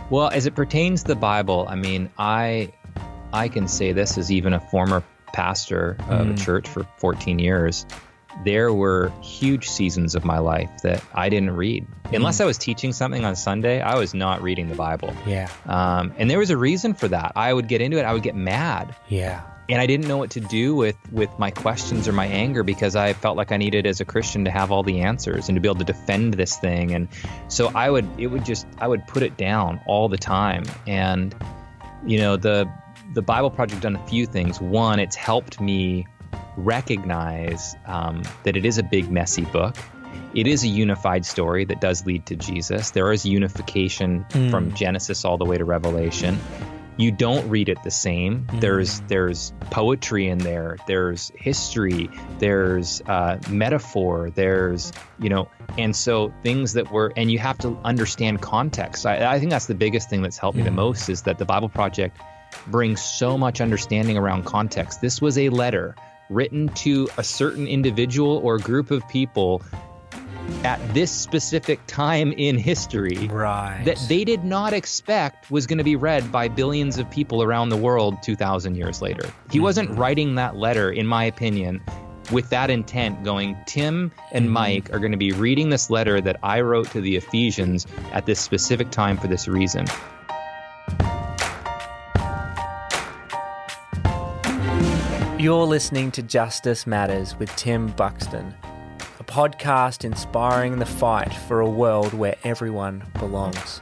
Well, as it pertains to the Bible, I mean, I can say this as even a former pastor of a church for 14 years. There were huge seasons of my life that I didn't read. Unless I was teaching something on Sunday, I was not reading the Bible. Yeah. And there was a reason for that. I would get into it. I would get mad. Yeah. And I didn't know what to do with my questions or my anger, because I felt like I needed, as a Christian, to have all the answers and to be able to defend this thing. And so I would put it down all the time. And, you know, the Bible Project done a few things. One, it's helped me recognize that it is a big, messy book. It is a unified story that does lead to Jesus. There is unification from Genesis all the way to Revelation. You don't read it the same. There's poetry in there. There's history. There's metaphor. There's, you know, and so things that were, and you have to understand context. I think that's the biggest thing that's helped me the most, is that the Bible Project brings so much understanding around context. This was a letter written to a certain individual or group of people at this specific time in history, right, that they did not expect was going to be read by billions of people around the world 2,000 years later. He wasn't writing that letter, in my opinion, with that intent, going, Tim and Mike are going to be reading this letter that I wrote to the Ephesians at this specific time for this reason. You're listening to Justice Matters with Tim Buxton, a podcast inspiring the fight for a world where everyone belongs.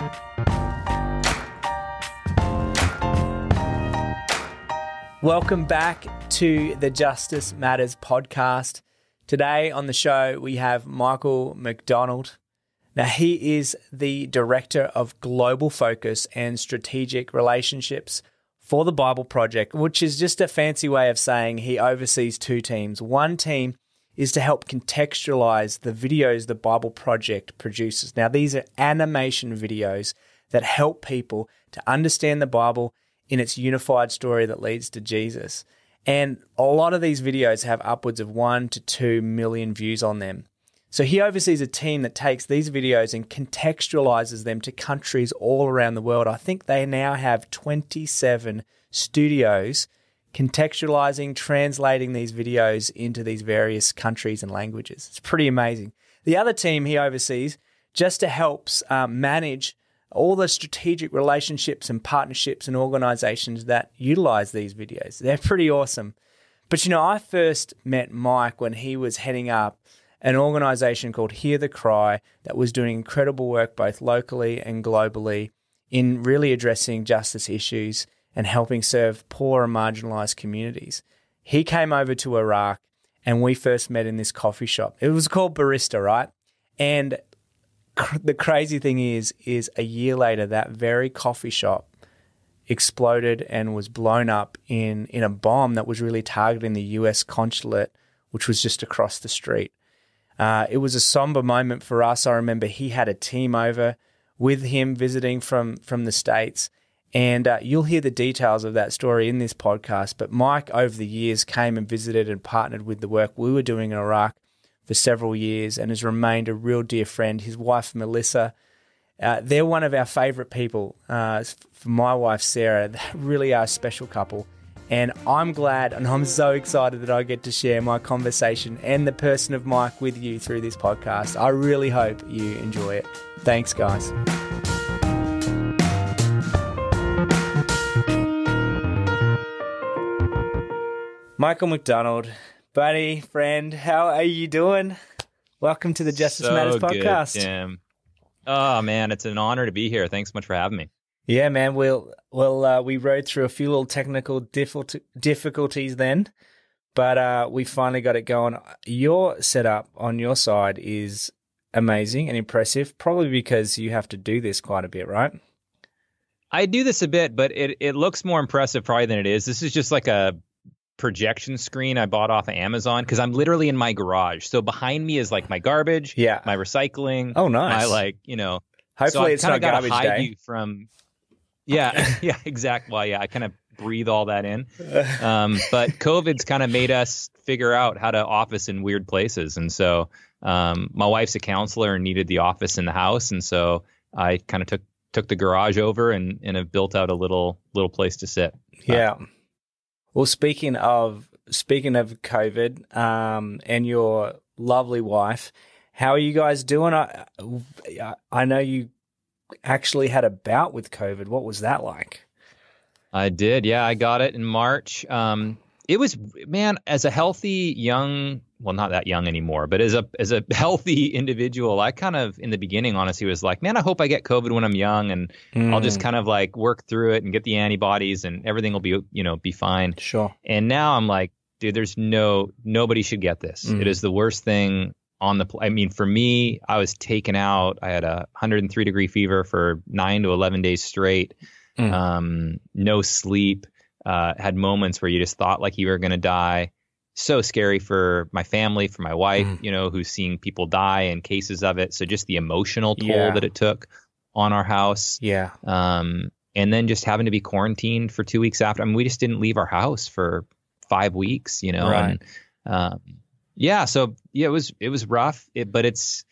Welcome back to the Justice Matters podcast. Today on the show, we have Michael McDonald. Now, he is the Director of Global Focus and Strategic Relationships for the Bible Project, which is just a fancy way of saying he oversees two teams. One team is to help contextualize the videos the Bible Project produces. Now, these are animation videos that help people to understand the Bible in its unified story that leads to Jesus. And a lot of these videos have upwards of 1 to 2 million views on them. So he oversees a team that takes these videos and contextualizes them to countries all around the world. I think they now have 27 studios contextualizing, translating these videos into these various countries and languages. It's pretty amazing. The other team he oversees just to helps manage all the strategic relationships and partnerships and organizations that utilize these videos. They're pretty awesome. But, you know, I first met Mike when he was heading up an organization called Hear the Cry that was doing incredible work both locally and globally in really addressing justice issues and helping serve poor and marginalized communities. He came over to Iraq and we first met in this coffee shop. It was called Barista, right? And the crazy thing is a year later, that very coffee shop exploded and was blown up in a bomb that was really targeting the US consulate, which was just across the street. It was a somber moment for us. I remember he had a team over with him visiting from the States. And you'll hear the details of that story in this podcast. But Mike, over the years, came and visited and partnered with the work we were doing in Iraq for several years and has remained a real dear friend. His wife, Melissa, they're one of our favorite people. For my wife, Sarah, they really are a special couple. And I'm glad and I'm so excited that I get to share my conversation and the person of Mike with you through this podcast. I really hope you enjoy it. Thanks, guys. Michael McDonald, buddy, friend, how are you doing? Welcome to the Justice Matters podcast. Good, Tim. Oh, man, it's an honor to be here. Thanks so much for having me. Yeah, man, we rode through a few little technical difficulties then, but we finally got it going. Your setup on your side is amazing and impressive, probably because you have to do this quite a bit, right? I do this a bit, but it looks more impressive probably than it is. This is just like a projection screen I bought off of Amazon because I'm literally in my garage. So behind me is like my garbage, my recycling. Oh, nice. My hopefully so it's not garbage day. You from, yeah, exactly. Well, yeah, I kind of breathe all that in. But COVID's kind of made us figure out how to office in weird places. And so my wife's a counselor and needed the office in the house. And so I kind of took took the garage over and have built out a little place to sit. Yeah. Well, speaking of COVID, and your lovely wife, how are you guys doing? I know you actually had a bout with COVID. What was that like? I did. Yeah, I got it in March. It was, man, as a healthy young, well, not that young anymore, but as a healthy individual, I kind of in the beginning, honestly, was like, man, I hope I get COVID when I'm young, and I'll just kind of like work through it and get the antibodies, and everything will be fine. Sure. And now I'm like, dude, nobody should get this. It is the worst thing on the I mean, for me, I was taken out. I had a 103-degree fever for 9 to 11 days straight. No sleep. Had moments where you just thought like you were going to die. So scary for my family, for my wife, who's seeing people die and cases of it. So just the emotional toll that it took on our house. Yeah. And then just having to be quarantined for 2 weeks after. I mean, we just didn't leave our house for 5 weeks, Right. And, it was rough, but it's,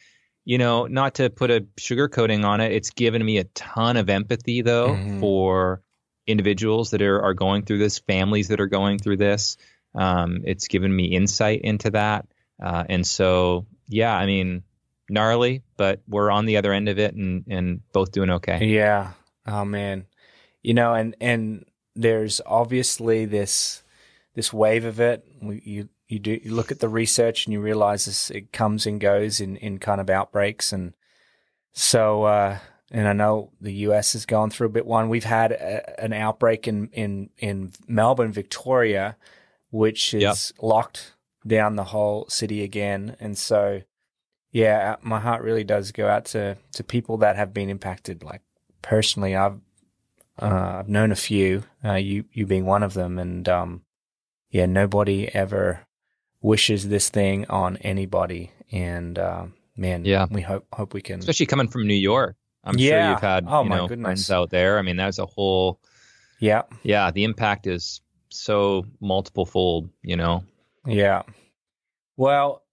not to put a sugar coating on it. It's given me a ton of empathy though, for individuals that are going through this, families that are going through this. It's given me insight into that. And so, yeah, I mean, gnarly, but we're on the other end of it and both doing okay. Yeah. Oh man. And there's obviously this wave of it. You look at the research and you realize it comes and goes in kind of outbreaks. And so, and I know the US has gone through a bit one. We've had an outbreak in Melbourne, Victoria, which is locked down the whole city again. And so, yeah, my heart really does go out to people that have been impacted. Like personally, I've known a few, you being one of them. And, nobody ever wishes this thing on anybody. And, we hope we can. Especially coming from New York. I'm sure you've had friends out there. I mean, that's a whole the impact is so multiple fold, Yeah. Well,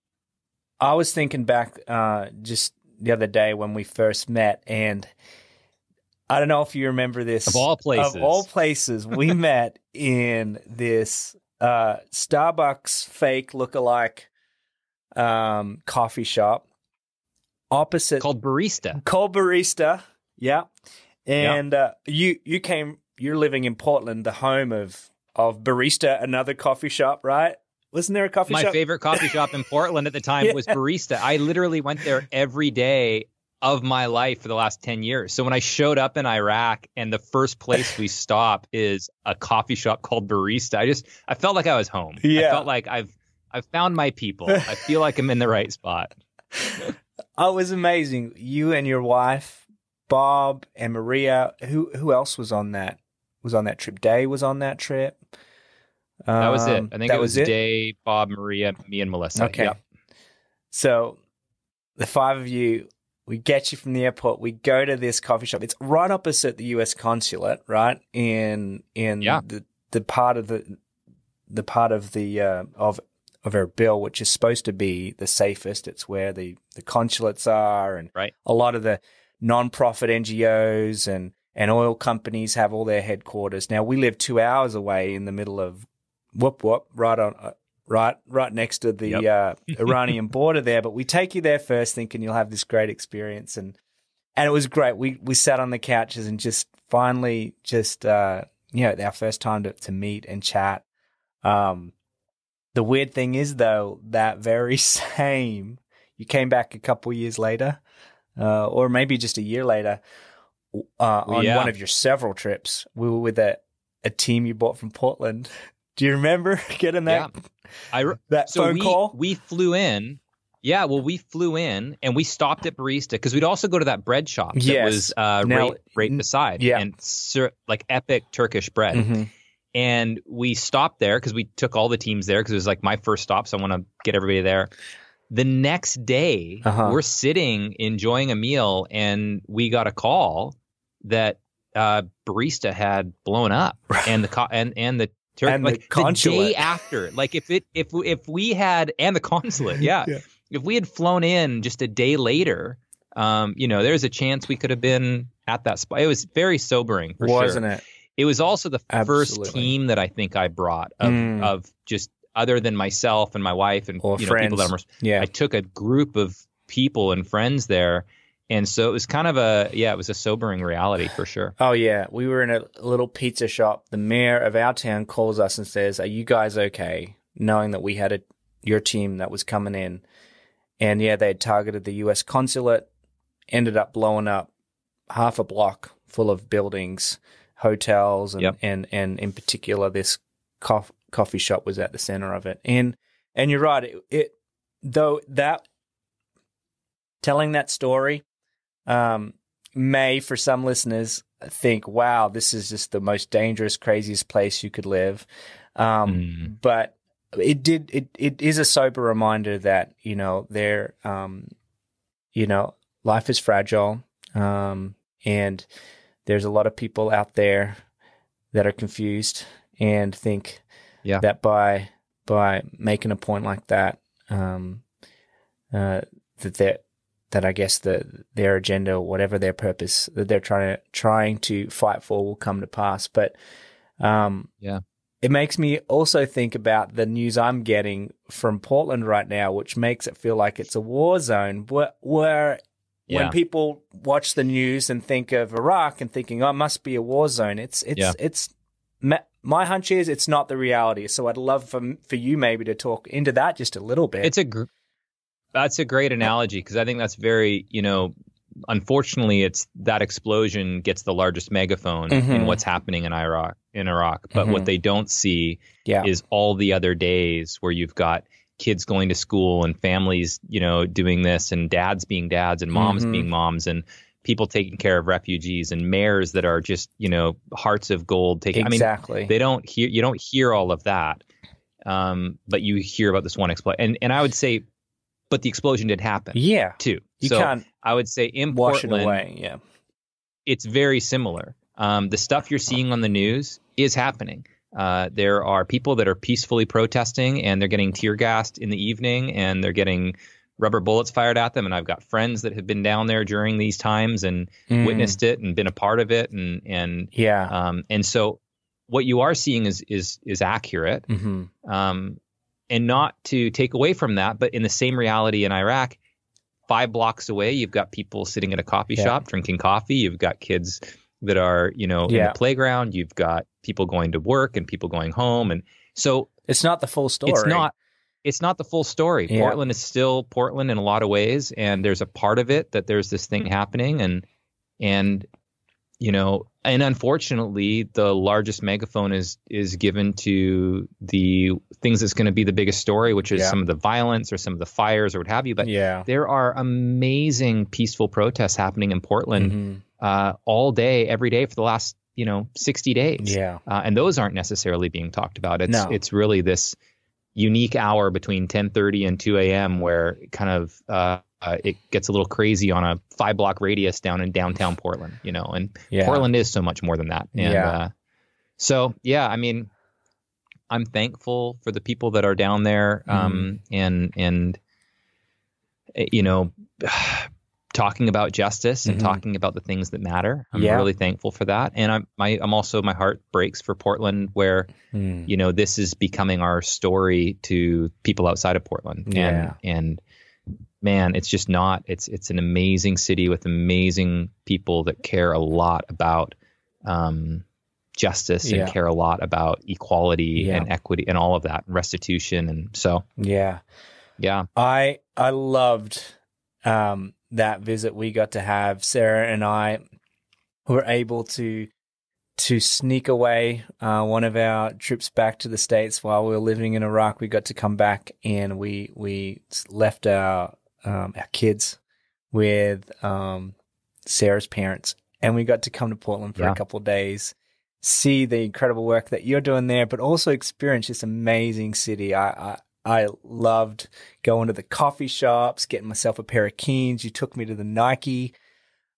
I was thinking back just the other day when we first met, and I don't know if you remember this. Of all places, we met in this Starbucks fake lookalike coffee shop. Opposite called Barista. Yeah. And you're living in Portland, the home of Barista, another coffee shop, right? Wasn't there a coffee shop? My favorite coffee shop in Portland at the time was Barista. I literally went there every day of my life for the last 10 years. So when I showed up in Iraq and the first place we stop is a coffee shop called Barista, I felt like I was home. Yeah. I felt like I've found my people. I feel like I'm in the right spot. Oh, it was amazing. You and your wife, Bob and Maria. Who else was on that? Trip? Day was on that trip. That was it. I think it was Day, Bob, Maria, me, and Melissa. Okay. Yep. So the five of you, we get you from the airport. We go to this coffee shop. It's right opposite the U.S. consulate, right? In the part of our bill, which is supposed to be the safest. It's where the consulates are, and a lot of the non-profit NGOs and oil companies have all their headquarters. Now we live 2 hours away in the middle of right next to the Iranian border there. But we take you there first, thinking you'll have this great experience, and it was great. We sat on the couches and just finally our first time to meet and chat. The weird thing is, though, that very same, you came back a couple years later, or maybe just a year later, on one of your several trips. We were with a team you bought from Portland. Do you remember getting that phone call? We flew in. Yeah, well, we flew in and we stopped at Barista because we'd also go to that bread shop that was right beside. Yeah. And like epic Turkish bread. Mm-hmm. And we stopped there because we took all the teams there because it was like my first stop. So I want to get everybody there. The next day, we're sitting enjoying a meal, and we got a call that Barista had blown up, and the day after, like if we had, and the consulate, if we had flown in just a day later, There's a chance we could have been at that spot. It was very sobering, for sure. Wasn't it? It was also the Absolutely. first team that I think I brought of just other than myself and my wife and or friends. People that I took a group of people and friends there. And so it was kind of it was a sobering reality for sure. Oh, yeah. We were in a little pizza shop. The mayor of our town calls us and says, "Are you guys okay?" Knowing that we had your team that was coming in. And yeah, they had targeted the U.S. consulate, ended up blowing up half a block full of buildings, hotels, and in particular, this coffee shop was at the center of it. And you're right. Telling that story may, for some listeners, think, wow, this is just the most dangerous, craziest place you could live. But it is a sober reminder that, life is fragile. And there's a lot of people out there that are confused and think that by making a point like that, that I guess their agenda, whatever their purpose that they're trying to fight for, will come to pass. But it makes me also think about the news I'm getting from Portland right now, which makes it feel like it's a war zone. Where when people watch the news and think of Iraq and thinking, "Oh, it must be a war zone," it's my hunch is it's not the reality. So I'd love for you maybe to talk into that just a little bit. That's a great analogy, because I think that's very, unfortunately, it's that explosion gets the largest megaphone in what's happening in Iraq. But what they don't see is all the other days where you've got kids going to school and families, doing this, and dads being dads and moms being moms, and people taking care of refugees, and mayors that are just, hearts of gold. Exactly. You don't hear all of that. But you hear about this one explosion. And I would say, but the explosion did happen. Yeah. Too. You can't I would say in wash Portland, it away. Yeah. It's very similar. The stuff you're seeing on the news is happening. There are people that are peacefully protesting, and they're getting tear gassed in the evening, and they're getting rubber bullets fired at them. And I've got friends that have been down there during these times and witnessed it and been a part of it. And so what you are seeing is accurate. And not to take away from that, but in the same reality in Iraq, 5 blocks away, you've got people sitting at a coffee shop drinking coffee. You've got kids that are, in the playground. You've got people going to work and people going home. And so it's not the full story. It's not the full story. Yeah. Portland is still Portland in a lot of ways. And there's a part of it that there's this thing happening. And unfortunately, the largest megaphone is given to the things that's going to be the biggest story, which is some of the violence or some of the fires or what have you. But there are amazing peaceful protests happening in Portland all day, every day for the last 60 days. And those aren't necessarily being talked about. It's really this unique hour between 10:30 and 2 a.m. where kind of it gets a little crazy on a 5-block radius down in downtown Portland, and Portland is so much more than that. And I'm thankful for the people that are down there, and talking about justice and talking about the things that matter. I'm really thankful for that. And I'm also, my heart breaks for Portland, where, this is becoming our story to people outside of Portland. And man, it's just not, it's an amazing city with amazing people that care a lot about justice and care a lot about equality and equity and all of that, and restitution. And so, I loved that visit we got to have. Sarah and I were able to sneak away one of our trips back to the States while we were living in Iraq. We got to come back, and we left our kids with Sarah's parents, and we got to come to Portland for a couple of days, see the incredible work that you're doing there, but also experience this amazing city. I loved going to the coffee shops, getting myself a pair of Keens. You took me to the Nike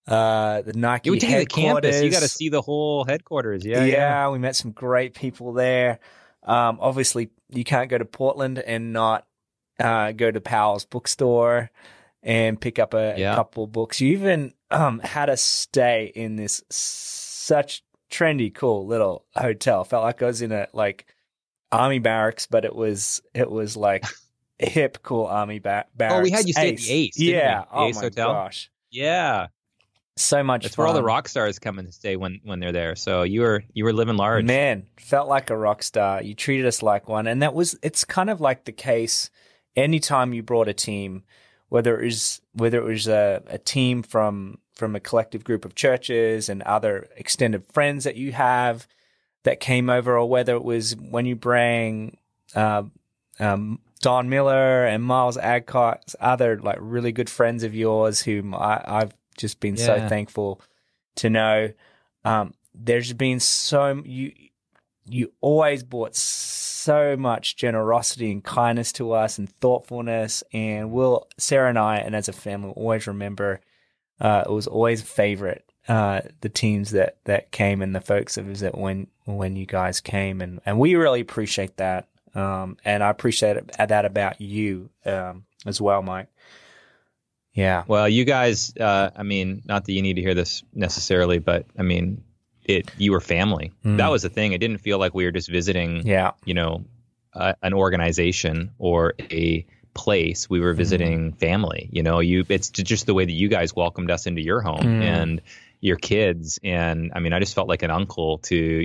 headquarters. You take the campus. You got to see the whole headquarters. Yeah. We met some great people there. Obviously, you can't go to Portland and not go to Powell's bookstore and pick up a couple books. You even had us stay in this such trendy, cool little hotel. Felt like I was in a like army barracks, but it was like hip, cool army barracks. Oh, we had you stay at the Ace. Yeah. The Ace Hotel. Gosh. Yeah. So much That's fun. where all the rock stars come in to stay when they're there. So you were living large. Man, felt like a rock star. You treated us like one. And it's kind of like the case anytime you brought a team, whether it was a team from a collective group of churches and other extended friends that you have that came over, or whether it was when you bring Don Miller and Miles Adcock, other like really good friends of yours whom I've just been so thankful to know. There's been you always brought so much generosity and kindness to us and thoughtfulness, and Sarah and I, and as a family, will always remember it was always a favorite, the teams that came and the folks that visit when you guys came, and we really appreciate that, and I appreciate that about you as well, Mike. Yeah. Well, you guys, I mean, not that you need to hear this necessarily, but I mean, you were family. That was the thing. It didn't feel like we were just visiting, an organization or a place. We were visiting family. It's just the way that you guys welcomed us into your home and your kids. And I mean, I just felt like an uncle to,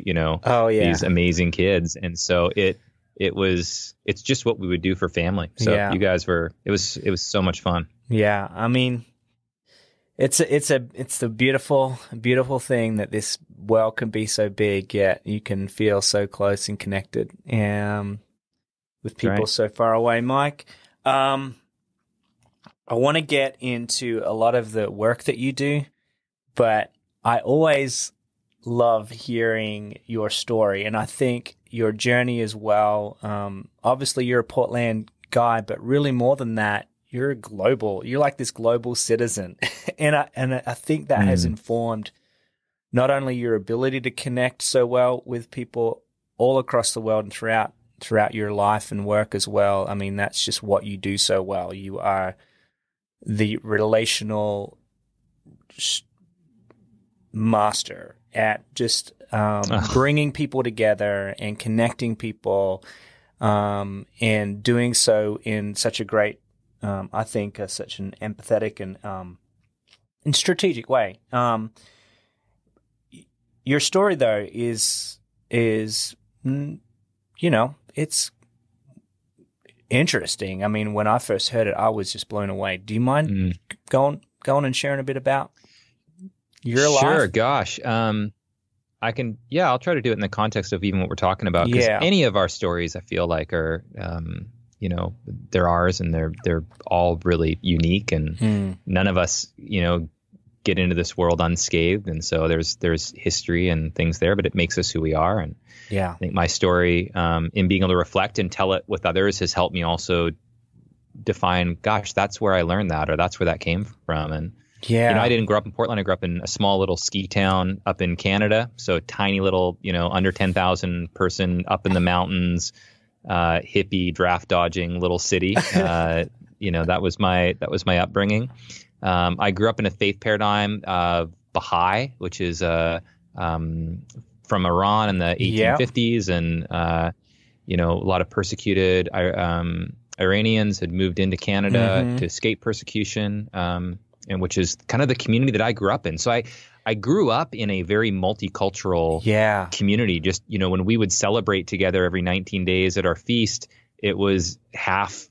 these amazing kids. And so it's just what we would do for family. So you guys it was so much fun. Yeah, I mean, it's the beautiful thing that this world can be so big, yet you can feel so close and connected, with people so far away. Mike, I want to get into a lot of the work that you do, but I always love hearing your story, and I think your journey as well. Obviously, you're a Portland guy, but really more than that, you're like this global citizen. and I think that has informed not only your ability to connect so well with people all across the world and throughout your life and work as well. I mean, that's just what you do so well. You are the relational master at just bringing people together and connecting people, and doing so in such a great, I think, such an empathetic and strategic way. Your story, though, is it's interesting. I mean, when I first heard it, I was just blown away. Do you mind going and sharing a bit about your life? Sure. Gosh. I can. Yeah, I'll try to do it in the context of even what we're talking about. Because any of our stories, I feel like, are they're ours, and they're all really unique, and none of us, get into this world unscathed. And so there's history and things there, but it makes us who we are. And I think my story, in being able to reflect and tell it with others, has helped me also define, gosh, that's where I learned that, or that's where that came from. And I didn't grow up in Portland. I grew up in a small little ski town up in Canada. So a tiny little, under 10,000 person up in the mountains, hippie draft dodging little city. That was my upbringing. I grew up in a faith paradigm of Baha'i, which is from Iran in the 1850s, and a lot of persecuted Iranians had moved into Canada to escape persecution, and which is kind of the community that I grew up in. So I grew up in a very multicultural community. Just, when we would celebrate together every 19 days at our feast, it was half,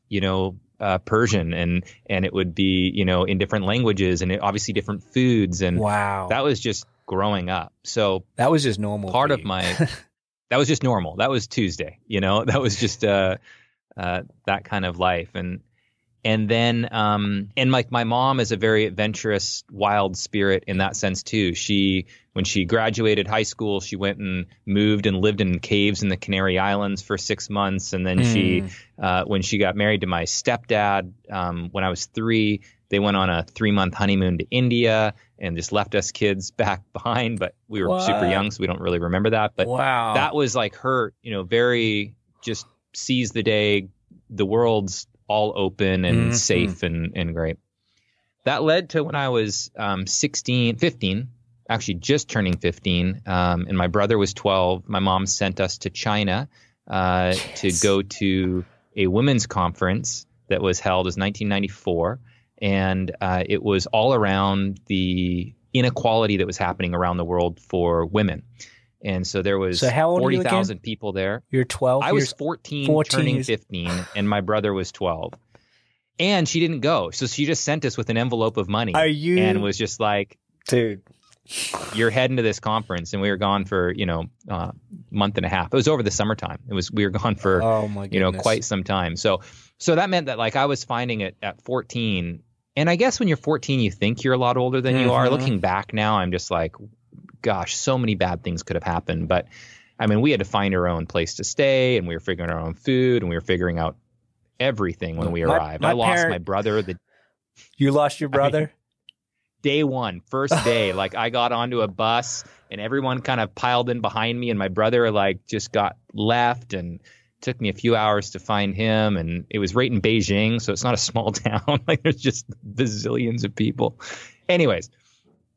Persian, and it would be, in different languages, and obviously different foods. And that was just growing up. So that was just normal. Part of that was just normal. That was Tuesday, that was just that kind of life. And then, and like my mom is a very adventurous, wild spirit in that sense too. When she graduated high school, she went and moved and lived in caves in the Canary Islands for 6 months. And then when she got married to my stepdad, when I was 3, they went on a 3-month honeymoon to India and just left us kids back behind. But we were super young, so we don't really remember that. But that was like her, very just seize the day. The world's all open and safe and great. that led to when I was 15, actually just turning 15, and my brother was 12. My mom sent us to China to go to a women's conference that was held. It was 1994, and it was all around the inequality that was happening around the world for women. And so there was 40,000 people there. You're 12? I was 14 turning 15, and my brother was 12. And she didn't go. So she just sent us with an envelope of money. And was just like, dude, you're heading to this conference. And we were gone for, month and a half. It was over the summertime. We were gone for, quite some time. So that meant that like I was finding it at 14. And I guess when you're 14, you think you're a lot older than you are. Looking back now, I'm just like, gosh, so many bad things could have happened. But I mean, we had to find our own place to stay, and we were figuring our own food, and we were figuring out everything when we arrived. I lost my brother. You lost your brother? Day one, first day. Like I got onto a bus and everyone kind of piled in behind me, and my brother like just got left, and took me a few hours to find him. And it was right in Beijing, so it's not a small town. Like there's just bazillions of people. Anyways,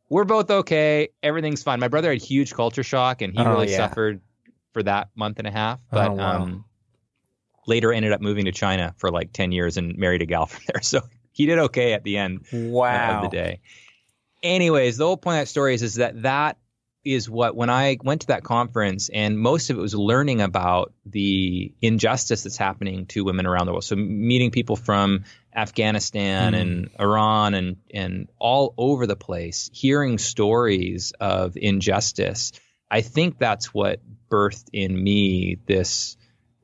we're both okay. Everything's fine. My brother had huge culture shock, and he really suffered for that month and a half. But later ended up moving to China for like 10 years and married a gal from there. So he did okay at the end of the day. Anyways, the whole point of that story is that is what, when I went to that conference, and most of it was learning about the injustice that's happening to women around the world. So meeting people from Afghanistan and Iran and all over the place, hearing stories of injustice. I think that's what birthed in me this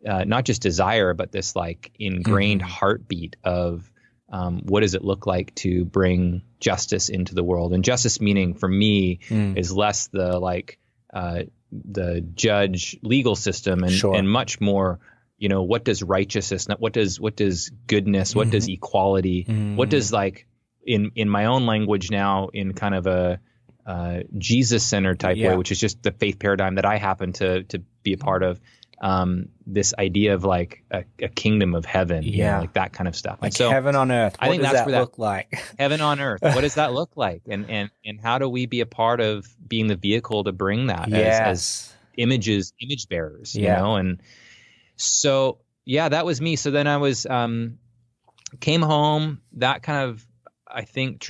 not just desire, but this like ingrained heartbeat of what does it look like to bring justice into the world? And justice meaning for me is less the like the judge legal system and much more, what does righteousness, what does goodness, what does equality, what does like in my own language now in kind of a Jesus-centered type way, which is just the faith paradigm that I happen to be a part of. This idea of like a kingdom of heaven, like that kind of stuff. Like so, heaven on earth. What does that look like? Heaven on earth. What does that look like? And how do we be a part of being the vehicle to bring that as image bearers, you know? And so, that was me. So then I was, came home. That kind of, I think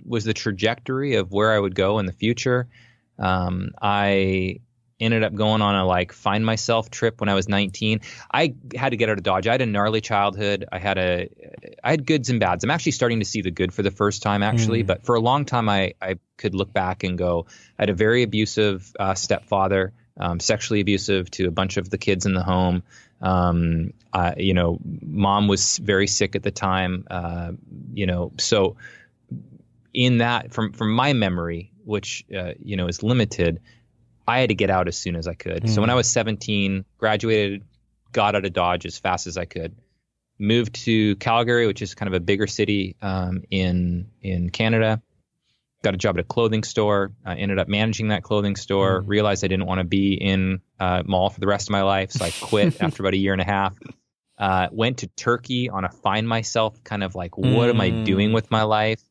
was the trajectory of where I would go in the future. I ended up going on a like find myself trip when I was 19. I had to get out of Dodge. I had a gnarly childhood. I had goods and bads. I'm actually starting to see the good for the first time actually, but for a long time I could look back and go, I had a very abusive stepfather, sexually abusive to a bunch of the kids in the home. Mom was very sick at the time. So in that, from my memory, which is limited, I had to get out as soon as I could. So when I was 17, graduated, got out of Dodge as fast as I could, moved to Calgary, which is kind of a bigger city in Canada, got a job at a clothing store, ended up managing that clothing store, realized I didn't want to be in a mall for the rest of my life. So I quit after about a year and a half, went to Turkey on a find myself kind of like, what am I doing with my life?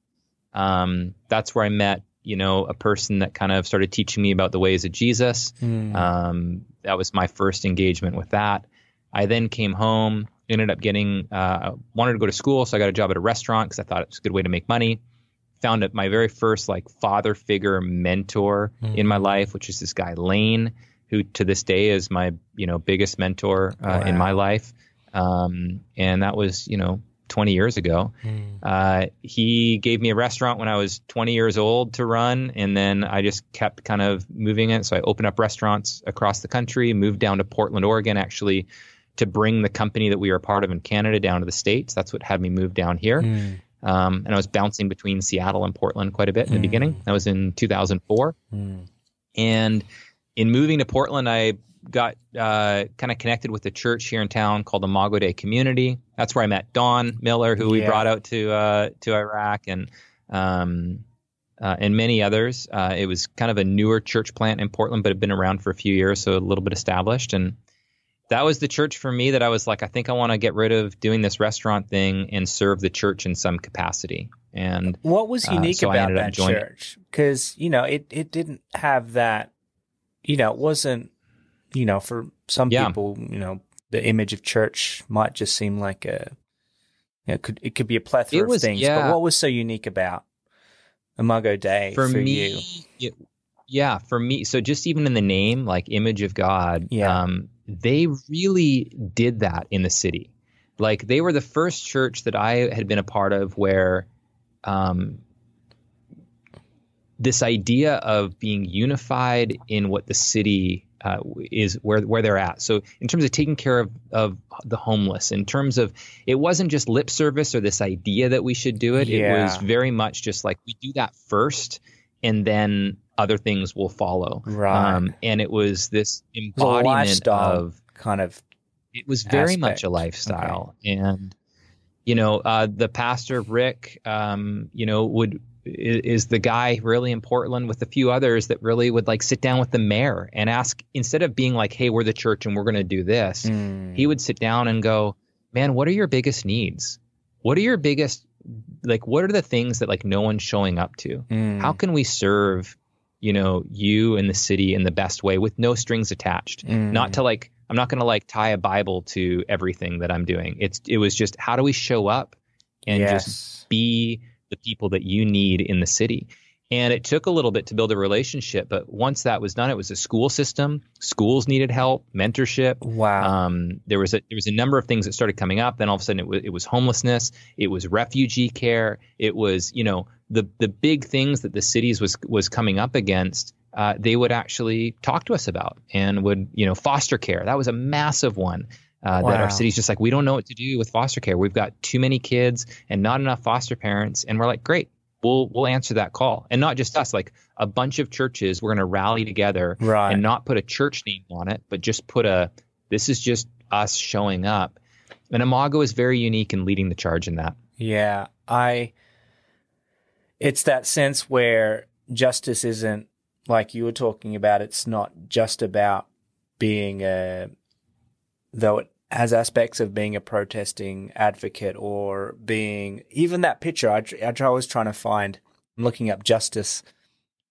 That's where I met a person that kind of started teaching me about the ways of Jesus. That was my first engagement with that. I then came home, ended up wanted to go to school. So I got a job at a restaurant because I thought it was a good way to make money. Found my very first like father figure mentor in my life, which is this guy, Lane, who to this day is my, biggest mentor in my life. And that was, 20 years ago. He gave me a restaurant when I was 20 years old to run, and then I just kept kind of moving it. So I opened up restaurants across the country, moved down to Portland, Oregon, actually, to bring the company that we were a part of in Canada down to the States. That's what had me move down here. And I was bouncing between Seattle and Portland quite a bit in the beginning. That was in 2004. And in moving to Portland, I got kind of connected with the church here in town called the Mago Day Community. That's where I met Don Miller, who we brought out to Iraq, and many others. It was kind of a newer church plant in Portland, but had been around for a few years, so a little bit established. And that was the church for me that I was like, I think I want to get rid of doing this restaurant thing and serve the church in some capacity. And what was unique so about that church? Because, it didn't have that, it wasn't, for some people, the image of church might just seem like it could be a plethora of things. Yeah. But what was so unique about Imago Dei for me, you? For me. So just even in the name, like Image of God, they really did that in the city. Like they were the first church that I had been a part of where this idea of being unified in what the city is, where they're at. So in terms of taking care of the homeless, in terms of, it wasn't just lip service or this idea that we should do it. It was very much just like, we do that first and then other things will follow. Right. And it was this embodiment of kind of, it was very much a lifestyle. Okay. And, the pastor, Rick, is the guy really in Portland with a few others that really would like sit down with the mayor and ask, instead of being like, hey, we're the church and we're going to do this, he would sit down and go, man, what are your biggest needs? What are your biggest, like, what are the things that like no one's showing up to? How can we serve, you and the city in the best way with no strings attached? Not to like, I'm not going to like tie a Bible to everything that I'm doing. It was just, how do we show up and just be the people that you need in the city? And it took a little bit to build a relationship, but once that was done, it was a school system. Schools needed help, mentorship. Wow. There was a number of things that started coming up. Then all of a sudden it was homelessness. It was refugee care. It was, the big things that the cities was coming up against. They would actually talk to us about, and would, foster care. That was a massive one. That our city's just like, we don't know what to do with foster care. We've got too many kids and not enough foster parents. And we're like, great, we'll answer that call. And not just us, like a bunch of churches, we're going to rally together and not put a church name on it, but just put this is just us showing up. And Imago is very unique in leading the charge in that. Yeah. It's that sense where justice isn't, like you were talking about, it's not just about being though it has aspects of being a protesting advocate or being even that picture. I was trying to find, I'm looking up justice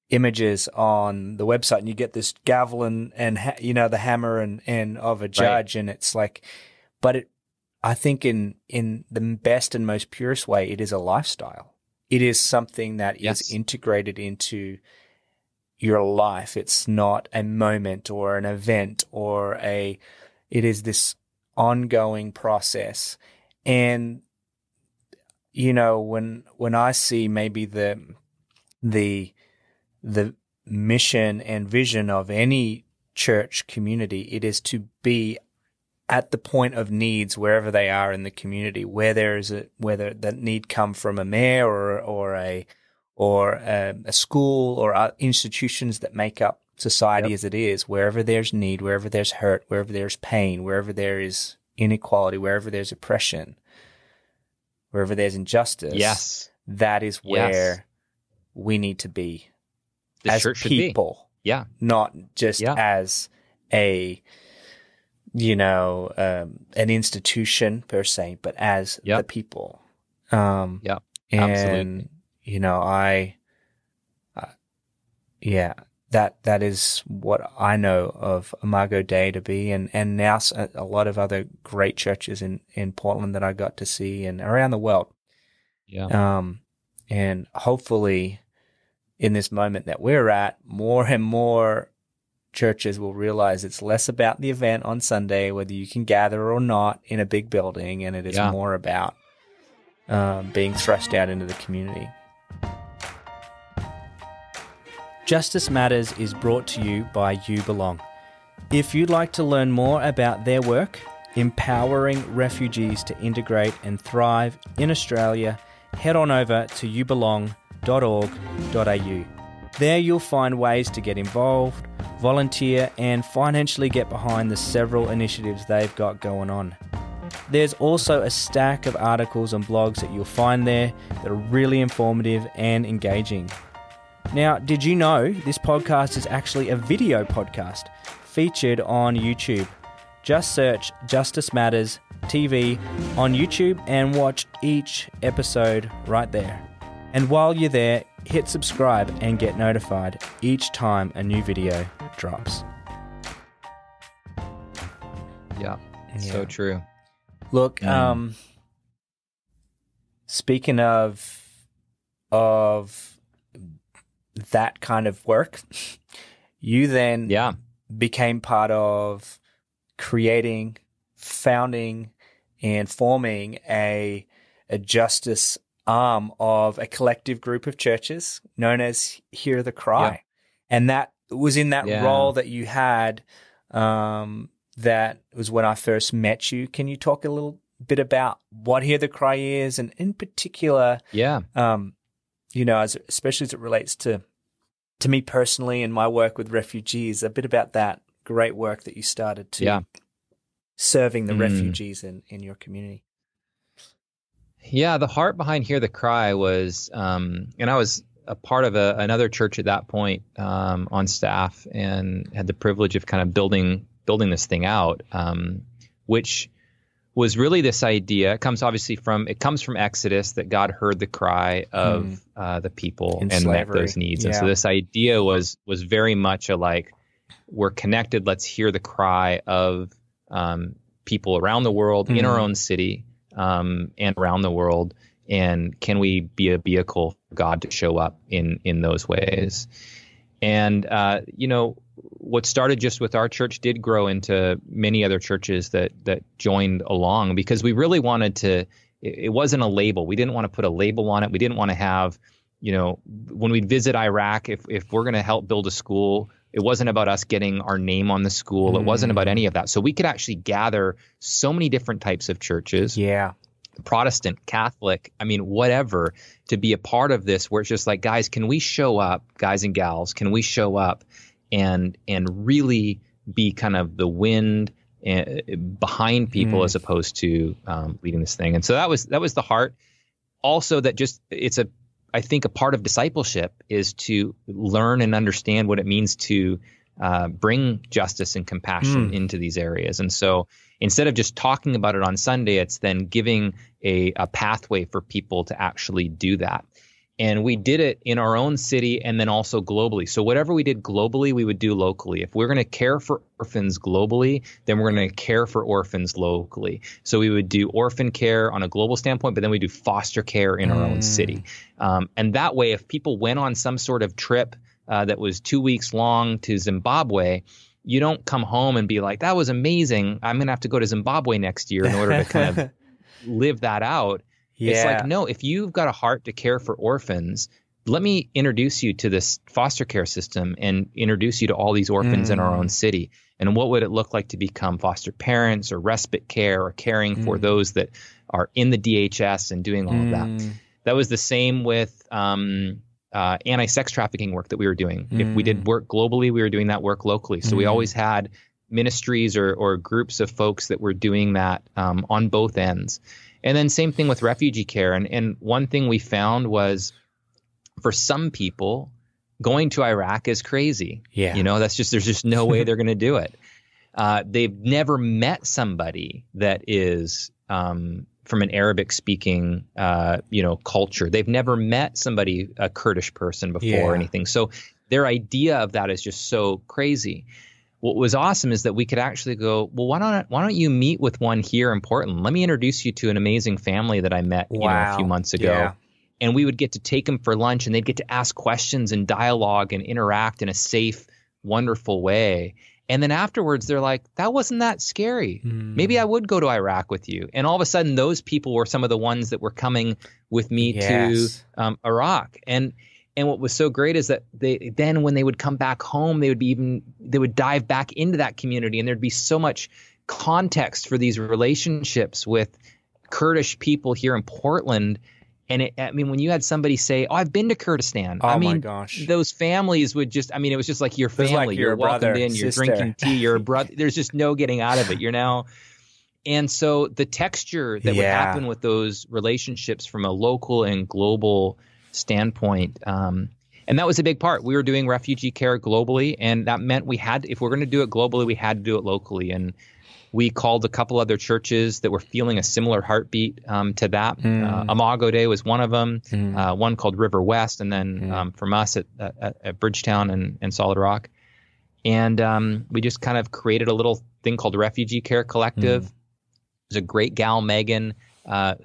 images on the website, and you get this gavel and the hammer and of a judge, and it's like, but I think in the best and most purest way, it is a lifestyle. It is something that is integrated into your life. It's not a moment or an event or it is this ongoing process. And, when I see maybe the mission and vision of any church community, it is to be at the point of needs wherever they are in the community, whether that need come from a mayor or a school or institutions that make up society as it is, wherever there's need, wherever there's hurt, wherever there's pain, wherever there is inequality, wherever there's oppression, wherever there's injustice, that is where we need to be as people. Not just as a, an institution per se, but as the people. Absolutely. That is what I know of Imago Dei to be, and now a lot of other great churches in Portland that I got to see and around the world. And hopefully in this moment that we're at, more and more churches will realize it's less about the event on Sunday, whether you can gather or not in a big building, and it is more about being thrust out into the community. Justice Matters is brought to you by You Belong. If you'd like to learn more about their work, empowering refugees to integrate and thrive in Australia, head on over to youbelong.org.au. There you'll find ways to get involved, volunteer, and financially get behind the several initiatives they've got going on. There's also a stack of articles and blogs that you'll find there that are really informative and engaging. Now, did you know this podcast is actually a video podcast featured on YouTube? Just search Justice Matters TV on YouTube and watch each episode right there. And while you're there, hit subscribe and get notified each time a new video drops. Yeah, so true. Look, speaking of that kind of work, you then became part of creating, founding, and forming a justice arm of a collective group of churches known as Hear the Cry. Yep. And that was in that role that you had. That was when I first met you. Can you talk a little bit about what Hear the Cry is, and in particular, especially as it relates to me personally and my work with refugees, a bit about that great work that you started to serving the refugees in your community. Yeah, the heart behind Hear the Cry was, and I was a part of another church at that point on staff, and had the privilege of kind of building this thing out, which was really this idea. It comes from Exodus, that God heard the cry of the people and met those needs. And so this idea was very much we're connected. Let's hear the cry of people around the world, in our own city, and around the world. And can we be a vehicle for God to show up in those ways? And, what started just with our church did grow into many other churches that joined along, because we really wanted to, it wasn't a label. We didn't want to put a label on it. We didn't want to have, when we'd visit Iraq, if we're going to help build a school, it wasn't about us getting our name on the school. It wasn't about any of that. So we could actually gather so many different types of churches. Yeah. Protestant, Catholic, whatever, to be a part of this, where it's just like, guys, can we show up, guys and gals, can we show up and really be kind of the wind behind people as opposed to leading this thing. And so that was the heart. Also, that just, I think a part of discipleship is to learn and understand what it means to bring justice and compassion into these areas. And so instead of just talking about it on Sunday, it's then giving a pathway for people to actually do that. And we did it in our own city and then also globally. So whatever we did globally, we would do locally. If we're going to care for orphans globally, then we're going to care for orphans locally. So we would do orphan care on a global standpoint, but then we do foster care in our own city. And that way, if people went on some sort of trip that was 2 weeks long to Zimbabwe, you don't come home and be like, that was amazing. I'm going to have to go to Zimbabwe next year in order to kind of live that out. Yeah. It's like, no, if you've got a heart to care for orphans, let me introduce you to this foster care system and introduce you to all these orphans in our own city. And what would it look like to become foster parents or respite care or caring for those that are in the DHS and doing all of that. That was the same with anti-sex trafficking work that we were doing. If we did work globally, we were doing that work locally. So we always had ministries or groups of folks that were doing that on both ends. And then same thing with refugee care. And one thing we found was, for some people, going to Iraq is crazy. Yeah. There's just no way they're going to do it. They've never met somebody that is from an Arabic speaking, culture. They've never met somebody, a Kurdish person before or anything. So their idea of that is just so crazy. What was awesome is that we could actually go, well, why don't you meet with one here in Portland? Let me introduce you to an amazing family that I met a few months ago. Yeah. And we would get to take them for lunch, and they'd get to ask questions and dialogue and interact in a safe, wonderful way. And then afterwards, they're like, that wasn't that scary. Maybe I would go to Iraq with you. And all of a sudden, those people were some of the ones that were coming with me to Iraq. And what was so great is that then when they would come back home, they would dive back into that community, and there'd be so much context for these relationships with Kurdish people here in Portland. And when you had somebody say, "Oh, I've been to Kurdistan," my gosh, those families would just, it was just like your family. Like you're welcomed in, you're drinking tea, you're a brother. There's just no getting out of it. You're now. And so the texture that would happen with those relationships from a local and global standpoint, And that was a big part. We were doing refugee care globally, and that meant if we're going to do it globally, we had to do it locally. And we called a couple other churches that were feeling a similar heartbeat to that. Imago Dei was one of them, one called River West, and then from us at Bridgetown and Solid Rock. And we just kind of created a little thing called Refugee Care Collective. There's a great gal, Megan,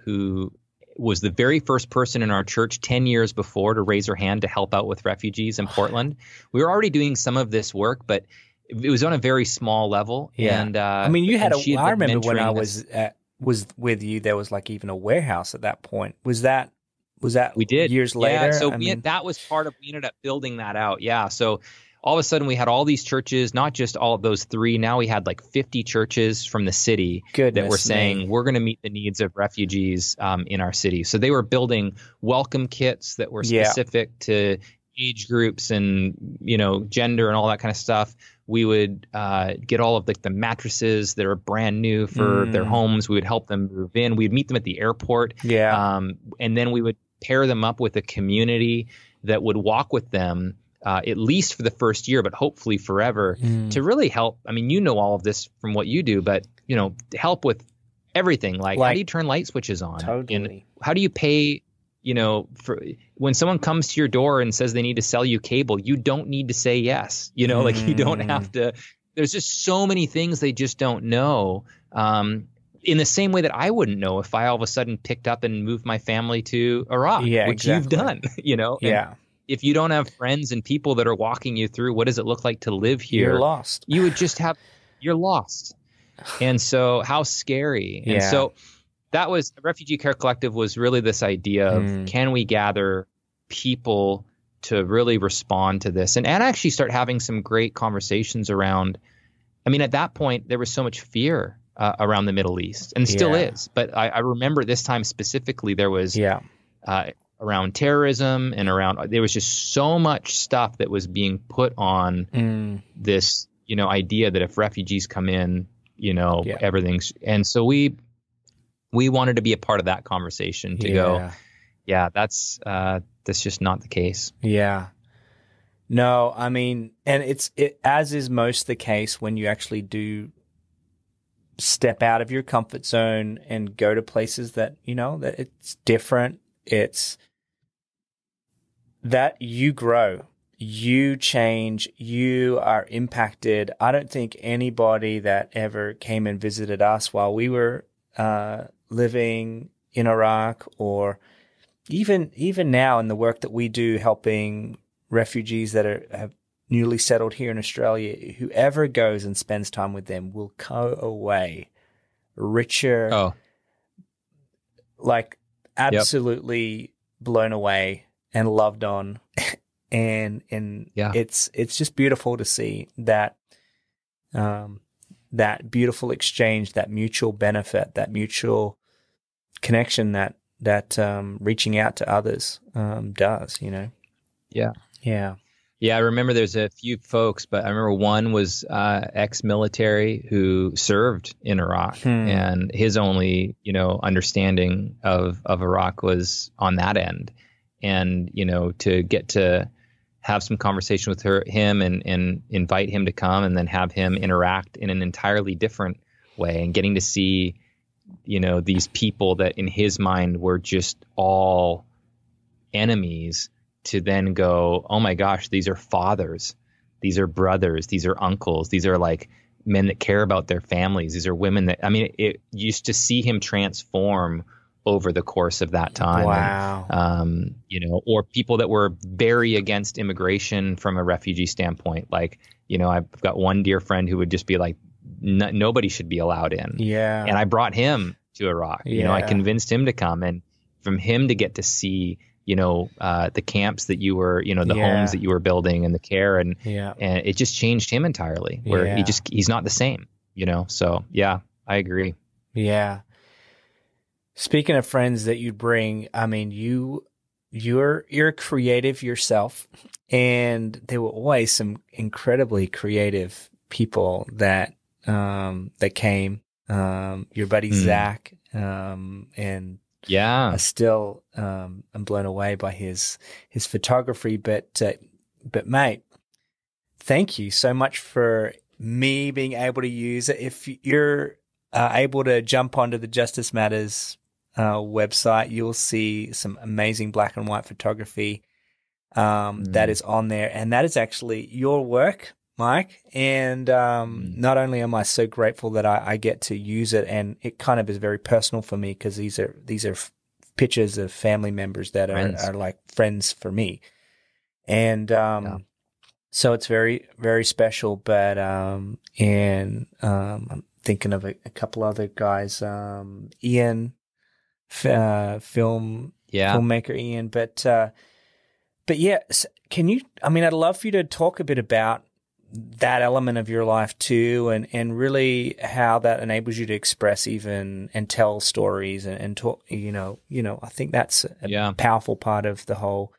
who was the very first person in our church 10 years before to raise her hand to help out with refugees in Portland. We were already doing some of this work, but it was on a very small level. Yeah. And I mean, you had I remember when I was with you, there was like even a warehouse at that point. Was that we did years later? Yeah, so that was part of, we ended up building that out. Yeah. So all of a sudden we had all these churches, not just all of those 3. Now we had like 50 churches from the city that were saying, we're going to meet the needs of refugees in our city. So they were building welcome kits that were specific to age groups and, gender and all that kind of stuff. We would get all of the mattresses that are brand new for their homes. We would help them move in. We'd meet them at the airport. Yeah. And then we would pair them up with a community that would walk with them at least for the first year, but hopefully forever, to really help. I mean, all of this from what you do, but, to help with everything. Like how do you turn light switches on? Totally. And how do you pay, for when someone comes to your door and says they need to sell you cable, you don't need to say yes. You don't have to. There's just so many things they just don't know. In the same way that I wouldn't know if I all of a sudden picked up and moved my family to Iraq, which you've done, And if you don't have friends and people that are walking you through what does it look like to live here, you're lost. You would just you're lost. And so how scary. And so that was Refugee Care Collective was really this idea of can we gather people to really respond to this and actually start having some great conversations around. I mean, at that point, there was so much fear around the Middle East and still is. But I remember this time specifically, there was around terrorism and there was just so much stuff that was being put on this, idea that if refugees come in, everything's. And so we wanted to be a part of that conversation to go, that's just not the case. Yeah. No, I mean, and it as is most the case when you actually do step out of your comfort zone and go to places that, that it's different. It's that you grow, you change, you are impacted. I don't think anybody that ever came and visited us while we were living in Iraq, or even now in the work that we do helping refugees that have newly settled here in Australia, whoever goes and spends time with them will go away richer, absolutely blown away and loved on. And it's just beautiful to see that that beautiful exchange, that mutual benefit, that mutual connection that reaching out to others does, Yeah, I remember there's a few folks, but I remember one was ex-military who served in Iraq, and his only, understanding of Iraq was on that end. And, to get to have some conversation with him and invite him to come and then have him interact in an entirely different way, and getting to see, these people that in his mind were just all enemies, to then go, oh my gosh, these are fathers, these are brothers, these are uncles, these are like men that care about their families, these are women that, it used to see him transform over the course of that time. Wow. And, or people that were very against immigration from a refugee standpoint. Like, I've got one dear friend who would just be like, nobody should be allowed in. Yeah. And I brought him to Iraq. I convinced him to come, and from him to get to see, the camps that you were, the homes that you were building and the care, and it just changed him entirely, where he's not the same, So yeah, I agree. Yeah. Speaking of friends that you bring, I mean, you're creative yourself, and there were always some incredibly creative people that came. Your buddy Zach, and Yeah. I still am blown away by his photography. But mate, thank you so much for me being able to use it. If you're able to jump onto the Justice Matters website, you'll see some amazing black and white photography that is on there, and that is actually your work, Mike. And not only am I so grateful that I get to use it, and it kind of is very personal for me because these are pictures of family members that are like friends for me, and so it's very, very special. But I'm thinking of a couple other guys, Ian, filmmaker Ian, but yeah, can you? I mean, I'd love for you to talk a bit about that element of your life too, and really how that enables you to express even and tell stories and talk. I think that's a powerful part of the whole,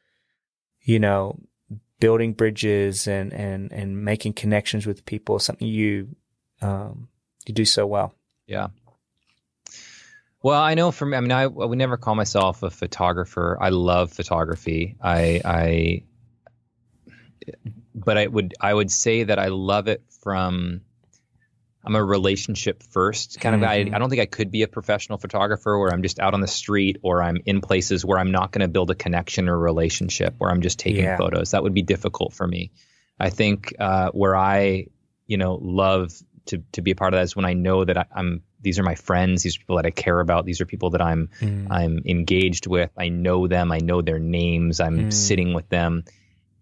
building bridges and making connections with people. Something you do so well. Yeah. Well, I know for me, I would never call myself a photographer. I love photography. But I would say that I love it from, I'm a relationship first kind of guy. I don't think I could be a professional photographer where I'm just out on the street or I'm in places where I'm not going to build a connection or relationship, where I'm just taking photos. That would be difficult for me. I think where I, love to be a part of that is when I know that these are my friends. These are people that I care about. These are people that I'm engaged with. I know them. I know their names. I'm sitting with them.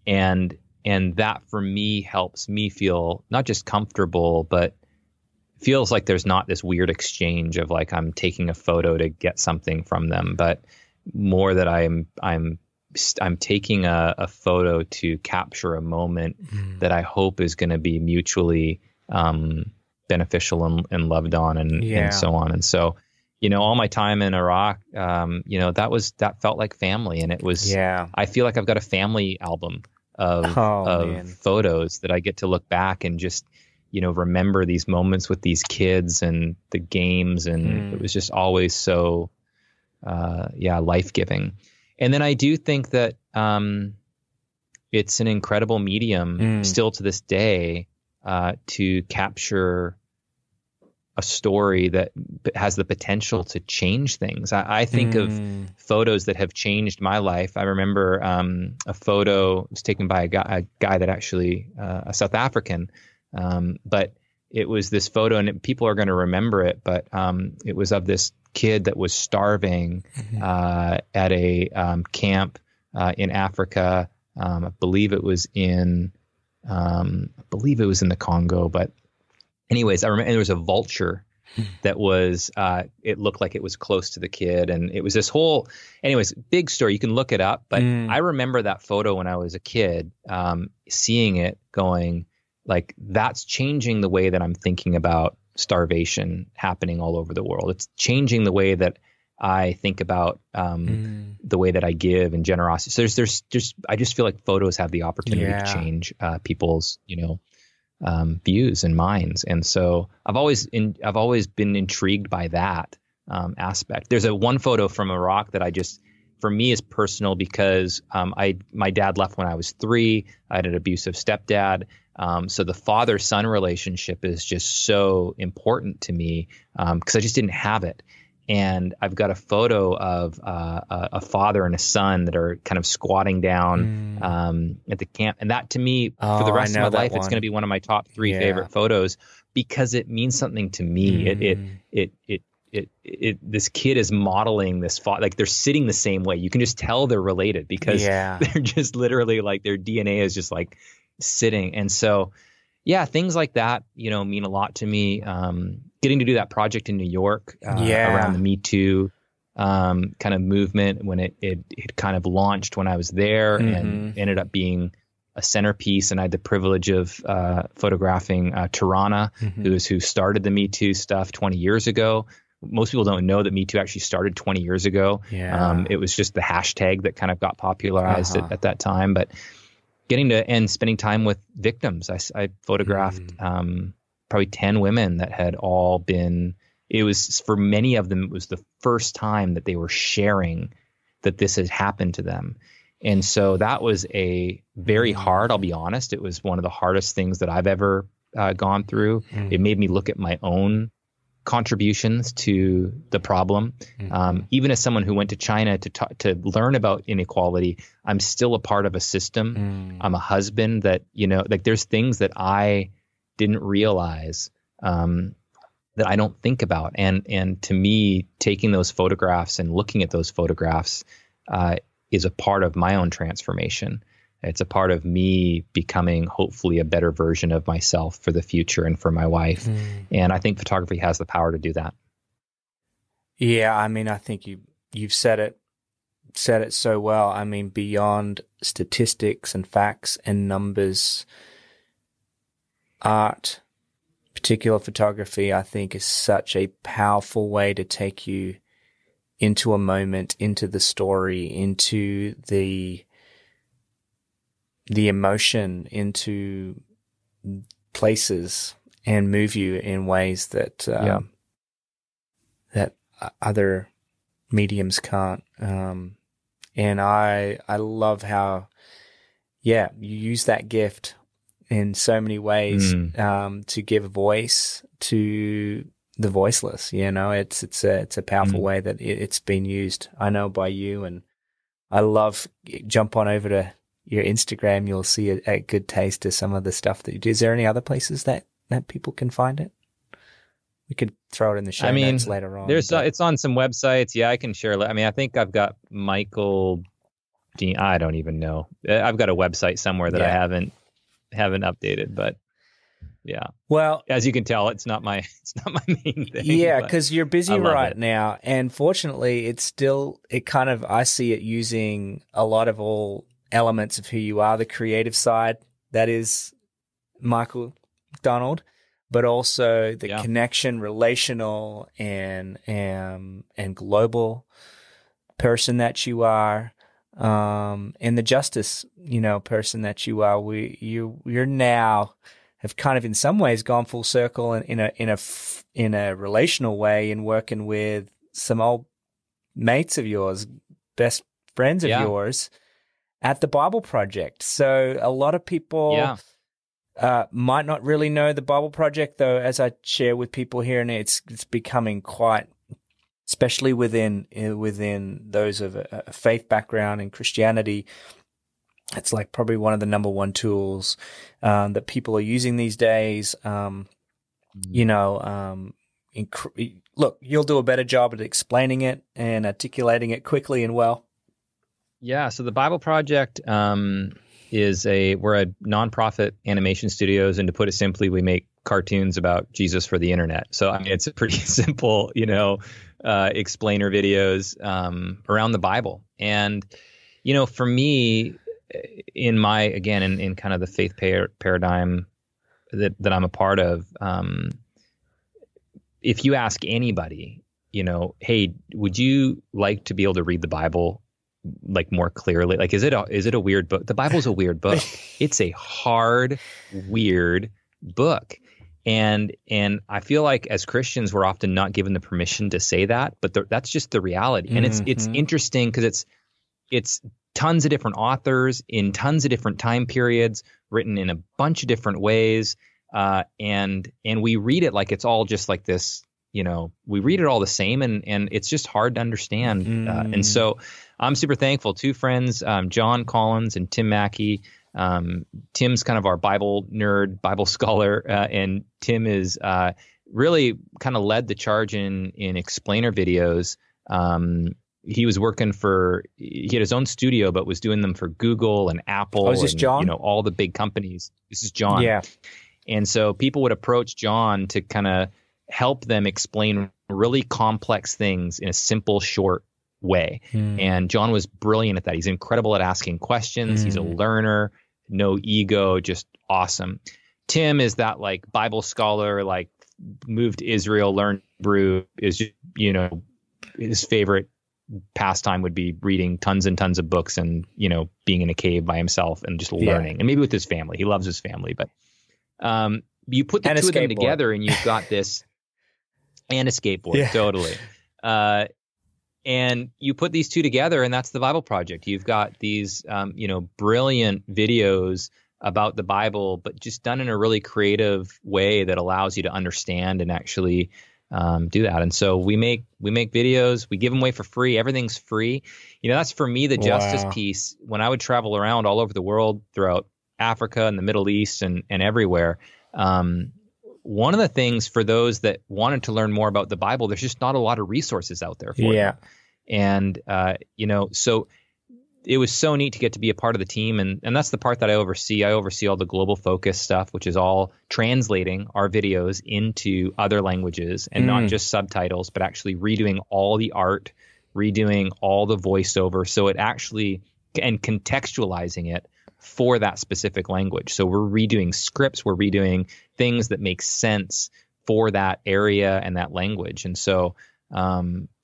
And that for me helps me feel not just comfortable, but feels like there's not this weird exchange of like I'm taking a photo to get something from them, but more that I'm taking a photo to capture a moment that I hope is going to be mutually beneficial and loved on and so on. And so, all my time in Iraq, that felt like family, and it was. I feel like I've got a family album of photos that I get to look back and just remember these moments with these kids and the games, and it was just always so life-giving. And then I do think that it's an incredible medium still to this day to capture a story that has the potential to change things. I think of photos that have changed my life. I remember a photo was taken by a guy that actually, a South African, but it was this photo, and people are going to remember it, but it was of this kid that was starving at a camp in Africa. I believe it was in the Congo, but anyways, I remember there was a vulture that was, it looked like it was close to the kid. And it was this whole, anyways, big story. You can look it up. But I remember that photo when I was a kid, seeing it going like, that's changing the way that I'm thinking about starvation happening all over the world. It's changing the way that I think about the way that I give and generosity. So there's just, I just feel like photos have the opportunity to change people's, views and minds. And so I've always been intrigued by that aspect. There's one photo from Iraq that for me is personal because my dad left when I was 3. I had an abusive stepdad. So the father-son relationship is just so important to me because I just didn't have it. And I've got a photo of a father and a son that are kind of squatting down at the camp. And that to me, for the rest of my life, it's going to be one of my top 3 favorite photos because it means something to me. This kid is modeling this like they're sitting the same way. You can just tell they're related because they're just literally like their DNA is just like sitting. And so, things like that, mean a lot to me. Getting to do that project in New York around the Me Too kind of movement when it kind of launched when I was there and ended up being a centerpiece. And I had the privilege of photographing Tirana, who started the Me Too stuff 20 years ago. Most people don't know that Me Too actually started 20 years ago. It was just the hashtag that kind of got popularized at that time. But getting to and spending time with victims, I photographed probably 10 women that had all been, it was, for many of them, it was the first time that they were sharing that this had happened to them. And so that was a very hard, I'll be honest, it was one of the hardest things that I've ever gone through. It made me look at my own contributions to the problem. Even as someone who went to China to learn about inequality, I'm still a part of a system. I'm a husband that, like there's things that I didn't realize that I don't think about. And to me, taking those photographs and looking at those photographs is a part of my own transformation. It's a part of me becoming hopefully a better version of myself for the future and for my wife. And I think photography has the power to do that. Yeah, I mean, I think you've said it so well. I mean, beyond statistics and facts and numbers, art, particular photography, I think is such a powerful way to take you into a moment, into the story, into the emotion, into places, and move you in ways that that other mediums can't. And I love how, you use that gift in so many ways to give voice to the voiceless. It's a powerful way that it's been used. I know by you, and I love, jump on over to your Instagram, you'll see a good taste of some of the stuff that you do. Is there any other places that people can find it? We could throw it in the show notes later on. It's on some websites. Yeah, I can share. I mean, I think I've got Michael Dean. I don't even know. I've got a website somewhere that I haven't updated, but yeah. Well, as you can tell, it's not my main thing. Yeah, because you're busy right now, and fortunately, I see it using a lot of all elements of who you are, the creative side, that is Michael McDonald, but also the connection, relational and global person that you are, and the justice, person that you are. You're now have kind of in some ways gone full circle in a relational way, in working with some old mates of yours, best friends of yours, at the Bible Project. So a lot of people might not really know the Bible Project, though, as I share with people here, and it's becoming quite, especially within those of a faith background in Christianity, it's like probably one of the number one tools that people are using these days. Look, you'll do a better job at explaining it and articulating it quickly and well. Yeah, so the Bible Project we're a nonprofit animation studios, and to put it simply, we make cartoons about Jesus for the internet. So I mean, it's a pretty simple, explainer videos around the Bible. And for me, in kind of the faith paradigm that I'm a part of, if you ask anybody, hey, would you like to be able to read the Bible like more clearly? Like, is it a weird book? The Bible's a weird book. It's a hard, weird book. And I feel like as Christians, we're often not given the permission to say that, but that's just the reality. And it's interesting because it's tons of different authors in tons of different time periods, written in a bunch of different ways. And we read it like it's all just like this, we read it all the same, and it's just hard to understand. And so I'm super thankful. Two friends, John Collins and Tim Mackey. Tim's kind of our Bible nerd, Bible scholar, and Tim is really kind of led the charge in explainer videos. He was working he had his own studio, but was doing them for Google and Apple. Oh, is this John? All the big companies. This is John. Yeah. And so people would approach John to kind of help them explain really complex things in a simple, short way. And John was brilliant at that. He's incredible at asking questions. He's a learner, no ego, just awesome. Tim is that like Bible scholar, like moved to Israel, learned Hebrew, is just, his favorite pastime would be reading tons and tons of books and, being in a cave by himself and just learning. And maybe with his family. He loves his family, but you put the two of them together and you've got this And a skateboard, totally. And you put these two together, and that's the Bible Project. You've got these, brilliant videos about the Bible, but just done in a really creative way that allows you to understand and actually do that. And so we make videos, we give them away for free. Everything's free. That's for me the justice piece. When I would travel around all over the world, throughout Africa and the Middle East and everywhere. One of the things for those that wanted to learn more about the Bible, there's just not a lot of resources out there for them. And, so it was so neat to get to be a part of the team. And that's the part that I oversee. I oversee all the global focus stuff, which is all translating our videos into other languages and not just subtitles, but actually redoing all the art, redoing all the voiceover. So it actually, and contextualizing it for that specific language. So we're redoing scripts, we're redoing things that make sense for that area and that language. And so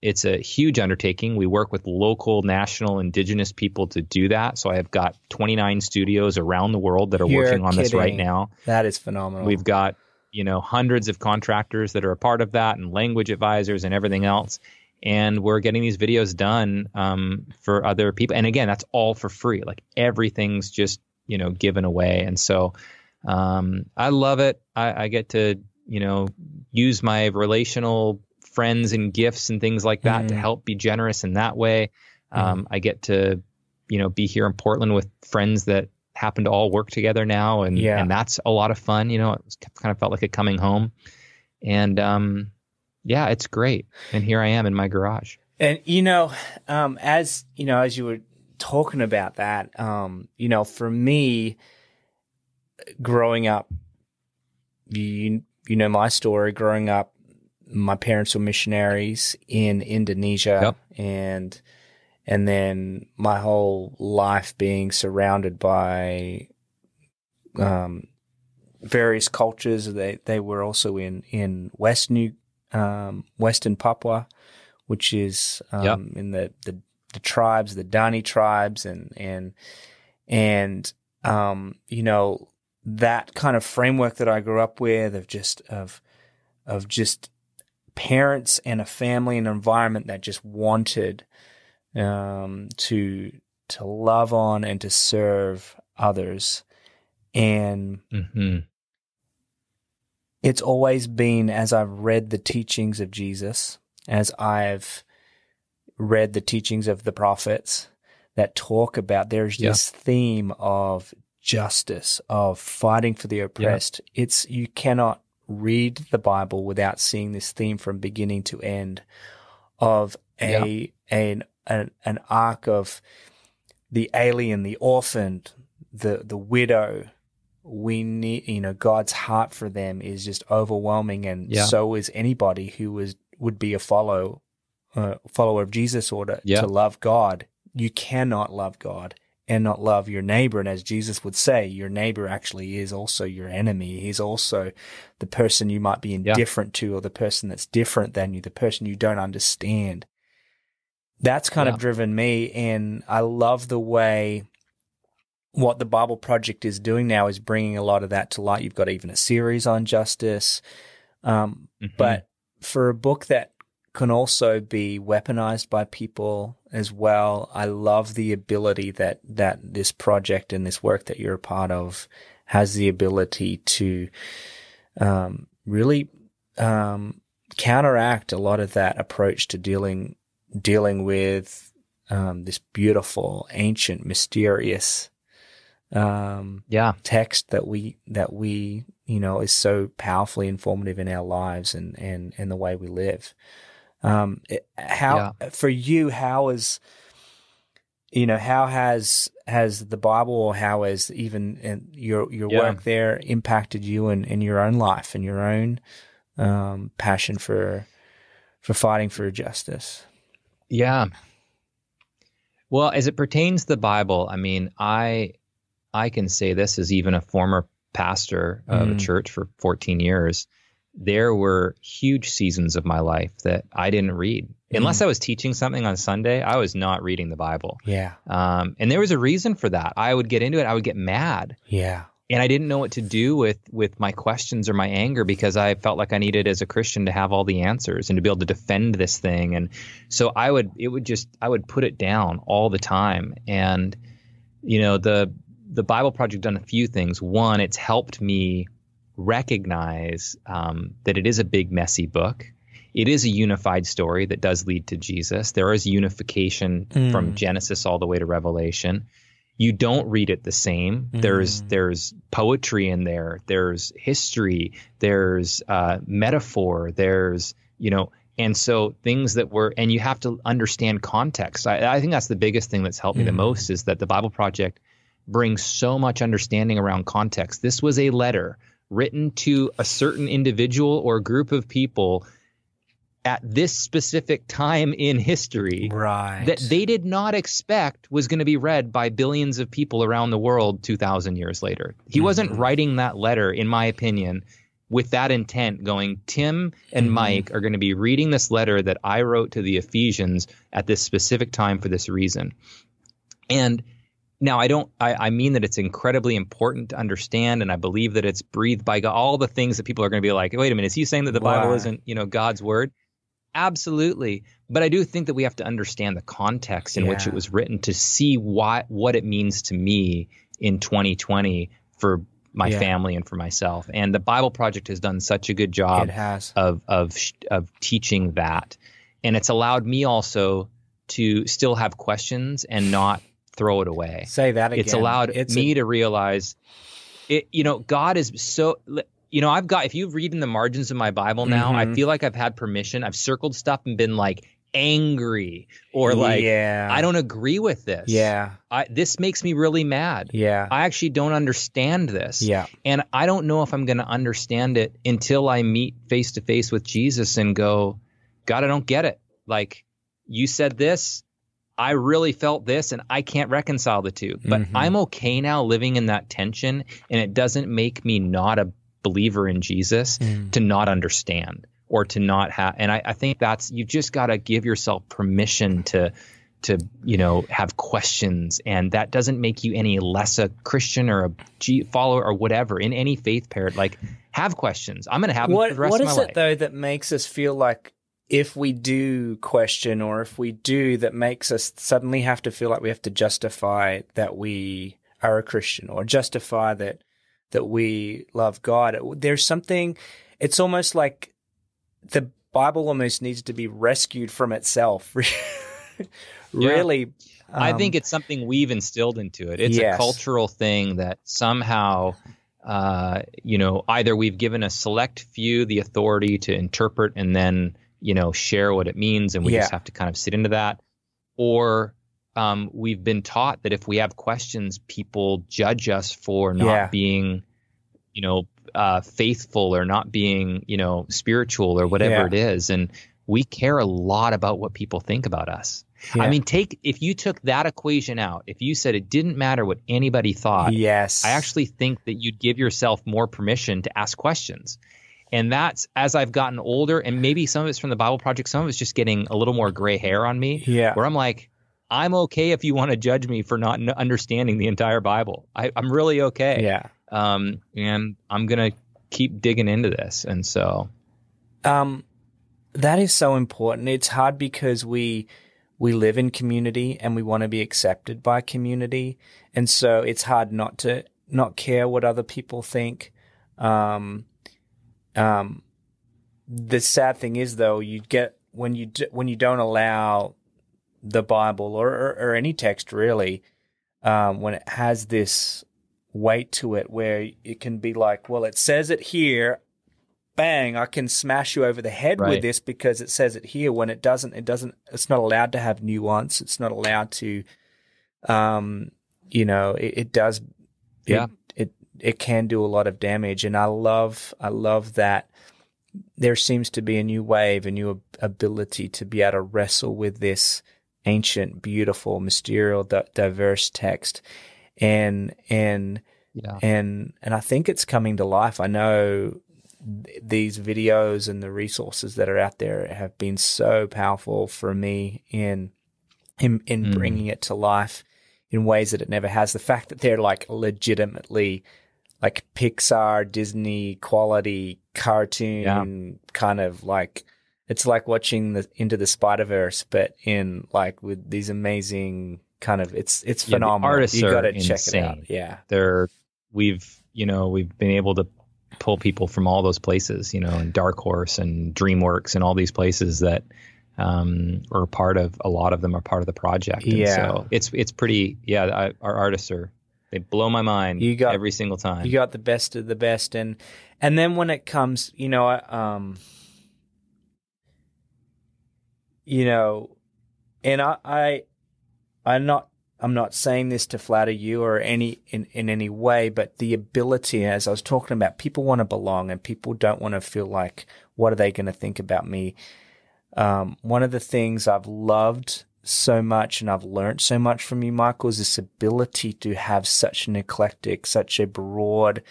it's a huge undertaking. We work with local, national, indigenous people to do that. So I have got 29 studios around the world that are working on this right now. That is phenomenal. We've got, hundreds of contractors that are a part of that, and language advisors and everything else. And we're getting these videos done for other people. And again, that's all for free. Like everything's just, given away. And so I love it. I get to, use my relational friends and gifts and things like that to help be generous in that way. I get to, be here in Portland with friends that happen to all work together now. And that's a lot of fun. It kind of felt like a coming home. And, yeah, it's great. And here I am in my garage. And, as you were talking about that, for me, growing up, my story, growing up, my parents were missionaries in Indonesia, and then my whole life being surrounded by various cultures. They were also in Western Papua, which is in the tribes, the Dani tribes, and that kind of framework that I grew up with of just parents and a family and an environment that just wanted to love on and to serve others. And it's always been, as I've read the teachings of Jesus, as I've read the teachings of the prophets that talk about, there's this theme of justice, of fighting for the oppressed. You cannot read the Bible without seeing this theme from beginning to end of an arc of the alien, the orphan, the widow. We need, God's heart for them is just overwhelming, and so is anybody who would be a follower of Jesus, or to love God. You cannot love God and not love your neighbor. And as Jesus would say, your neighbor actually is also your enemy. He's also the person you might be indifferent to, or the person that's different than you, the person you don't understand. That's kind of driven me, and I love the way what the Bible Project is doing now is bringing a lot of that to light. You've got even a series on justice. But for a book that can also be weaponized by people as well, I love the ability that this project and this work that you're a part of has the ability to really counteract a lot of that approach to dealing with this beautiful, ancient, mysterious text that we is so powerfully informative in our lives and the way we live. For you, how has the Bible, or how has even your work there impacted you in your own life and your own passion for fighting for justice? Yeah. Well, as it pertains to the Bible, I mean, I can say this as even a former pastor of a church for 14 years. There were huge seasons of my life that I didn't read. Unless I was teaching something on Sunday, I was not reading the Bible. Yeah. And there was a reason for that. I would get into it. I would get mad. Yeah. and I didn't know what to do with my questions or my anger, because I felt like I needed, as a Christian, to have all the answers and to be able to defend this thing. And so I would put it down all the time. And, the Bible Project done a few things. One, it's helped me recognize that it is a big, messy book. It is a unified story that does lead to Jesus. There is unification from Genesis all the way to Revelation. You don't read it the same. There's poetry in there. There's history. There's metaphor. There's, and so things that and you have to understand context. I think that's the biggest thing that's helped me the most, is that the Bible Project brings so much understanding around context. This was a letter written to a certain individual or group of people at this specific time in history, right, that they did not expect was going to be read by billions of people around the world 2,000 years later. He wasn't writing that letter, in my opinion, with that intent, going, Tim and Mike are going to be reading this letter that I wrote to the Ephesians at this specific time for this reason. And now I mean that it's incredibly important to understand, and I believe that it's breathed by God. All the things that people are going to be like, wait a minute, is he saying that the Bible isn't, God's word? Absolutely. But I do think that we have to understand the context in which it was written to see what it means to me in 2020 for my family and for myself. And the Bible Project has done such a good job of teaching that. And it's allowed me also to still have questions and not throw it away. Say that again. It's allowed me to realize it, God is so, if you read in the margins of my Bible now, I feel like I've had permission. I've circled stuff and been like angry or like, I don't agree with this. Yeah. This makes me really mad. Yeah. I actually don't understand this. Yeah. And I don't know if I'm going to understand it until I meet face to face with Jesus and go, God, I don't get it. Like, you said this, I really felt this, and I can't reconcile the two. But I'm okay now living in that tension, and it doesn't make me not a believer in Jesus to not understand or to not have. And I think you've just got to give yourself permission to have questions, and that doesn't make you any less a Christian or a follower or whatever in any faith parent. Like, have questions. I'm going to have them for the rest of my life. What is it though that makes us feel like, if we do question, or if we do, that makes us suddenly have to feel like we have to justify that we are a Christian, or justify that we love God? There's something, it's almost like the Bible almost needs to be rescued from itself. Really. I think it's something we've instilled into it. It's a cultural thing that somehow, either we've given a select few the authority to interpret and then share what it means, and we just have to kind of sit into that. Or we've been taught that if we have questions, people judge us for not being, faithful, or not being, spiritual, or whatever it is. And we care a lot about what people think about us. Yeah. I mean, if you took that equation out, if you said it didn't matter what anybody thought, I actually think that you'd give yourself more permission to ask questions. And that's, as I've gotten older, and maybe some of it's from the Bible Project, some of it's just getting a little more gray hair on me, where I'm like, I'm okay if you want to judge me for not understanding the entire Bible. I'm really okay. Yeah. And I'm going to keep digging into this. And so. That is so important. It's hard because we live in community and we want to be accepted by community. And so it's hard not care what other people think. The sad thing is, though, you get when you don't allow the Bible or any text really, when it has this weight to it, where it can be like, well, it says it here, bang, I can smash you over the head with this because it says it here. When it doesn't. It's not allowed to have nuance. It's not allowed to, it does. Yeah. It can do a lot of damage. And I love that there seems to be a new wave, a new ability to be able to wrestle with this ancient, beautiful, mysterious, diverse text. And I think it's coming to life. I know these videos and the resources that are out there have been so powerful for me in bringing it to life in ways that it never has. The fact that they're like legitimately like Pixar, Disney quality cartoon kind of like, it's like watching the Into the Spider-Verse, but in like with these amazing kind of, it's phenomenal. The artists you got to are check insane. it out. Yeah. We've been able to pull people from all those places, and Dark Horse and DreamWorks and all these places that are part of, a lot of them are part of the project. And so it's pretty, our artists they blow my mind every single time. You got the best of the best. And then when it comes, and I'm not saying this to flatter you or in any way, but the ability, as I was talking about, people want to belong and people don't want to feel like, what are they going to think about me? One of the things I've loved so much and I've learned so much from you, Michael, is this ability to have such an eclectic, such a broad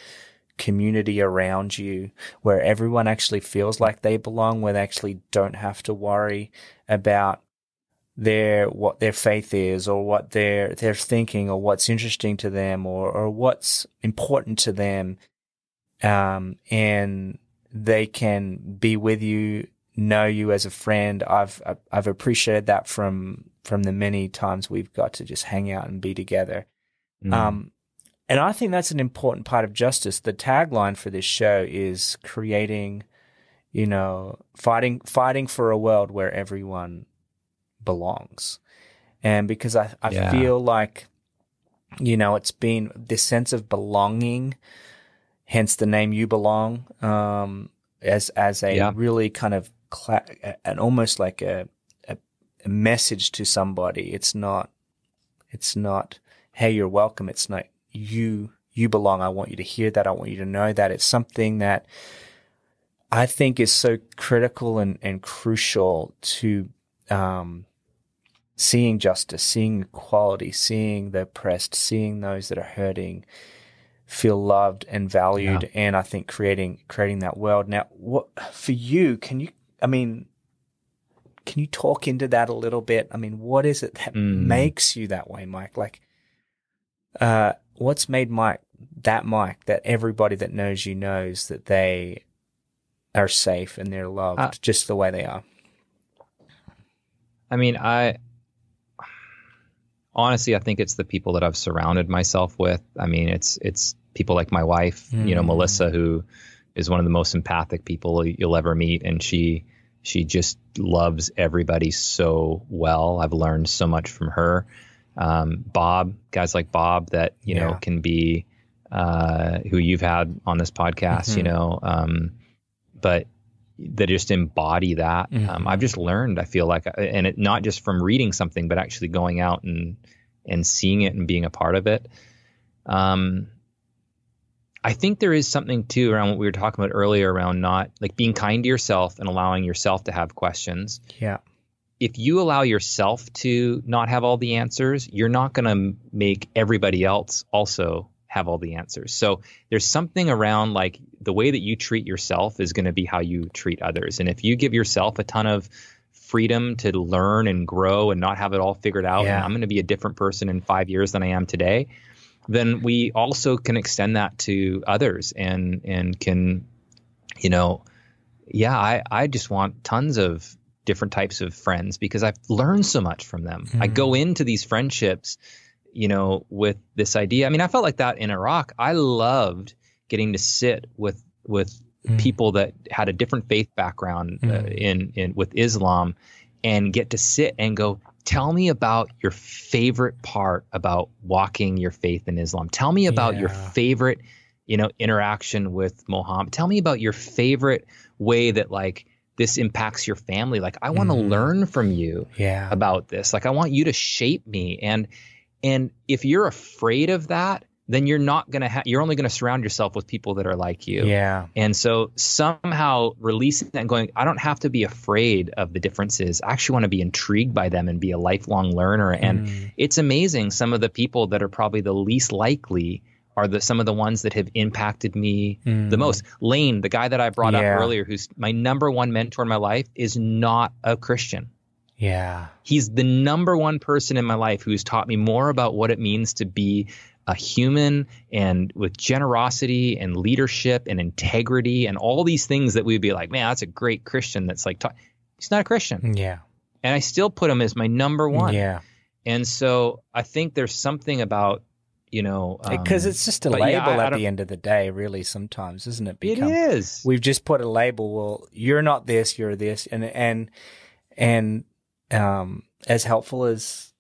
community around you where everyone actually feels like they belong, where they actually don't have to worry about what their faith is or what they're thinking or what's interesting to them or what's important to them. And they can be with you, know you as a friend. I've appreciated that from the many times we've got to just hang out and be together. And I think that's an important part of Justice. The tagline for this show is creating, fighting for a world where everyone belongs. And because I feel like, it's been this sense of belonging, hence the name You Belong, as a really kind of and almost like a message to somebody. It's not, hey, you're welcome. It's not you belong. I want you to hear that. I want you to know that. It's something that I think is so critical and crucial to seeing justice, seeing equality, seeing the oppressed, seeing those that are hurting feel loved and valued, and I think creating that world. Now, what for you? Can you talk into that a little bit? I mean, what is it that makes you that way, Mike? Like, what's made Mike that everybody that knows you knows that they are safe and they're loved just the way they are? I mean, honestly, I think it's the people that I've surrounded myself with. I mean, it's people like my wife, Melissa, who is one of the most empathic people you'll ever meet. And she just loves everybody so well. I've learned so much from her. Bob, guys like Bob that, can be, who you've had on this podcast, but that just embody that. I've just learned, I feel like, and it not just from reading something, but actually going out and seeing it and being a part of it. I think there is something too around what we were talking about earlier around not like being kind to yourself and allowing yourself to have questions. Yeah. If you allow yourself to not have all the answers, you're not going to make everybody else also have all the answers. So there's something around like the way that you treat yourself is going to be how you treat others. And if you give yourself a ton of freedom to learn and grow and not have it all figured out, and I'm going to be a different person in 5 years than I am today, then we also can extend that to others and can, I just want tons of different types of friends because I've learned so much from them. I go into these friendships, with this idea. I mean, I felt like that in Iraq. I loved getting to sit with people that had a different faith background with Islam and get to sit and go, tell me about your favorite part about walking your faith in Islam. Tell me about your favorite, interaction with Muhammad. Tell me about your favorite way that like this impacts your family. Like I want to learn from you about this. Like I want you to shape me. And if you're afraid of that, then you're not going to you're only going to surround yourself with people that are like you. Yeah. And so somehow releasing that and going, I don't have to be afraid of the differences. I actually want to be intrigued by them and be a lifelong learner. And it's amazing. Some of the people that are probably the least likely are some of the ones that have impacted me the most. Lane, the guy that I brought up earlier, who's my number one mentor in my life, is not a Christian. Yeah. He's the number one person in my life who's taught me more about what it means to be a human and with generosity and leadership and integrity and all these things that we'd be like, man, that's a great Christian. That's like, he's not a Christian. Yeah. And I still put him as my number one. Yeah. And so I think there's something about, because it's just a label at the end of the day, really, sometimes, isn't it? It is. We've just put a label. Well, you're not this, you're this. And as helpful as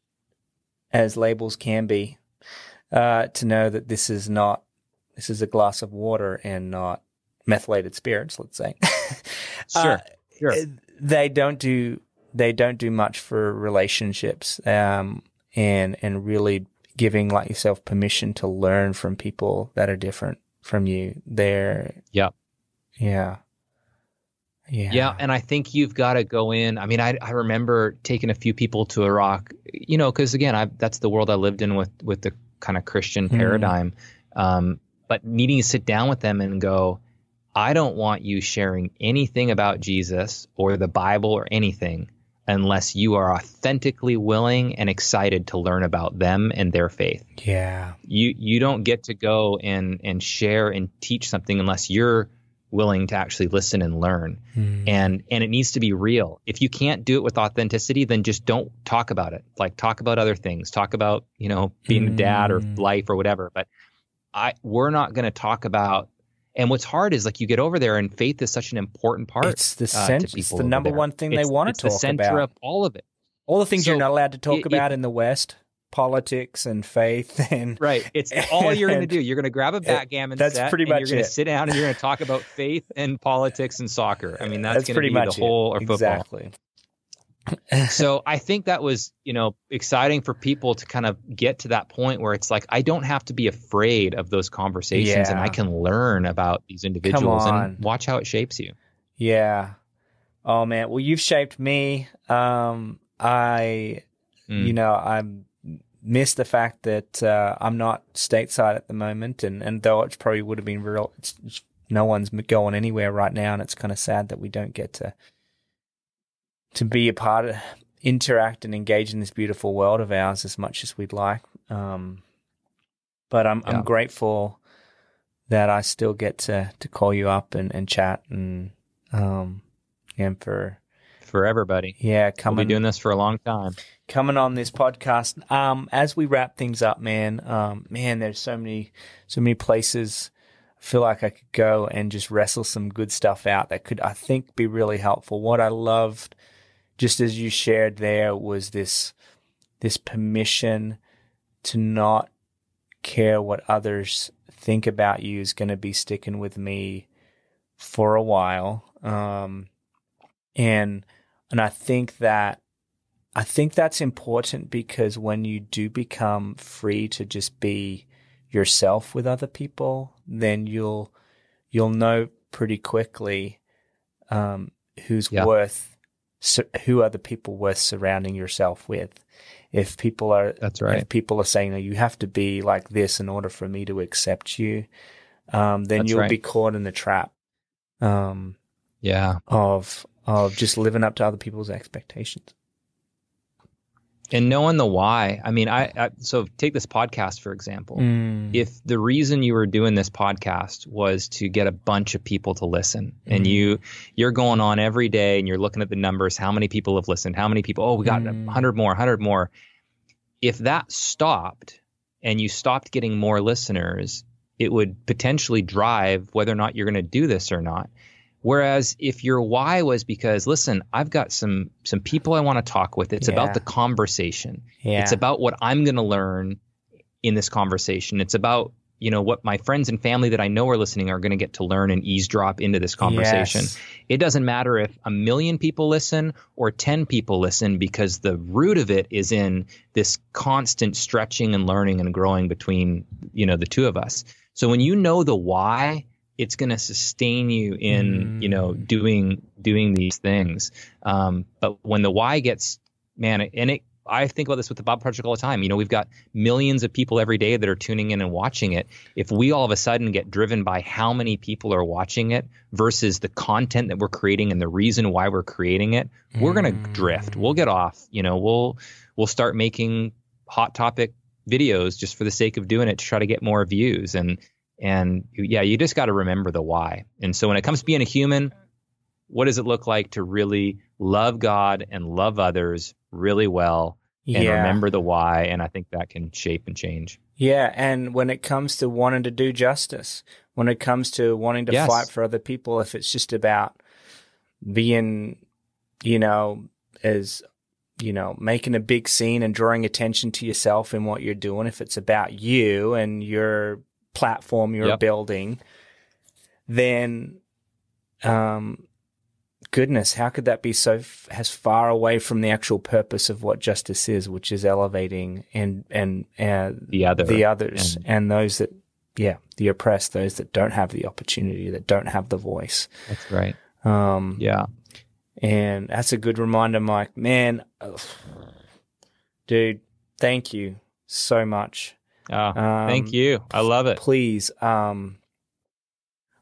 labels can be, to know that this is a glass of water and not methylated spirits, let's say. Sure. They don't do much for relationships, and really giving like yourself permission to learn from people that are different from you. Yeah. And I think you've got to go in. I mean, I remember taking a few people to Iraq, because again, that's the world I lived in with the kind of Christian paradigm. But needing to sit down with them and go, I don't want you sharing anything about Jesus or the Bible or anything unless you are authentically willing and excited to learn about them and their faith. Yeah. You don't get to go and share and teach something unless you're willing to actually listen and learn. And it needs to be real. If you can't do it with authenticity, then just don't talk about it. Like, talk about other things. Talk about, being a dad or life or whatever. But we're not going to talk about. And what's hard is, like, you get over there and faith is such an important part. It's the it's the number one thing they want to talk about. It's the center of all of it. All the things you're not allowed to talk about in the West, politics and faith. And right. It's all you're going to do. You're going to grab a backgammon set. That's pretty much you're going to sit down and you're going to talk about faith and politics and soccer. I mean, that's going to be the whole, or football. Exactly. So I think that was, exciting for people to kind of get to that point where it's like, I don't have to be afraid of those conversations, and I can learn about these individuals and watch how it shapes you. Yeah. Oh man. Well, you've shaped me. I miss the fact that I'm not stateside at the moment, and though it probably would have been real, no one's going anywhere right now, and it's kind of sad that we don't get to be a part of, interact and engage in this beautiful world of ours as much as we'd like. But I'm grateful that I still get to call you up and chat and for everybody. Yeah, we'll be doing this for a long time. Coming on this podcast. As we wrap things up, man, there's so many places I feel like I could go and just wrestle some good stuff out that could, I think, be really helpful. What I loved, just as you shared there, was this permission to not care what others think about you is going to be sticking with me for a while. And I think that's important, because when you do become free to just be yourself with other people, then you'll know pretty quickly who are the people worth surrounding yourself with. If people are saying, "No, you have to be like this in order for me to accept you," then you'll be caught in the trap. Of just living up to other people's expectations. And knowing the why. I mean, so take this podcast, for example. If the reason you were doing this podcast was to get a bunch of people to listen, and you're going on every day and you're looking at the numbers, how many people have listened, how many people, we got 100 more. If that stopped and you stopped getting more listeners, it would potentially drive whether or not you're going to do this or not. Whereas if your why was because, listen, I've got some people I want to talk with. It's about the conversation. Yeah. It's about what I'm going to learn in this conversation. It's about, what my friends and family that I know are listening are going to get to learn and eavesdrop into this conversation. Yes. It doesn't matter if 1 million people listen or 10 people listen, because the root of it is in this constant stretching and learning and growing between, the two of us. So when you know the why, it's going to sustain you in, doing these things. But when the why gets, I think about this with the Bible Project all the time. We've got millions of people every day that are tuning in and watching it. If we all of a sudden get driven by how many people are watching it versus the content that we're creating and the reason why we're creating it, we're going to drift. We'll get off. We'll start making hot topic videos just for the sake of doing it to try to get more views. And yeah, you just got to remember the why. And so when it comes to being a human, what does it look like to really love God and love others really well and remember the why? And I think that can shape and change. Yeah, and when it comes to wanting to do justice, when it comes to wanting to fight for other people, if it's just about being, making a big scene and drawing attention to yourself in what you're doing, if it's about you and your platform you're building, then goodness, how could that be so as far away from the actual purpose of what justice is, which is elevating and the others and those that, the oppressed, those that don't have the opportunity, that don't have the voice. That's right. And that's a good reminder, Mike. Man, dude, thank you so much. Thank you. I love it. Please,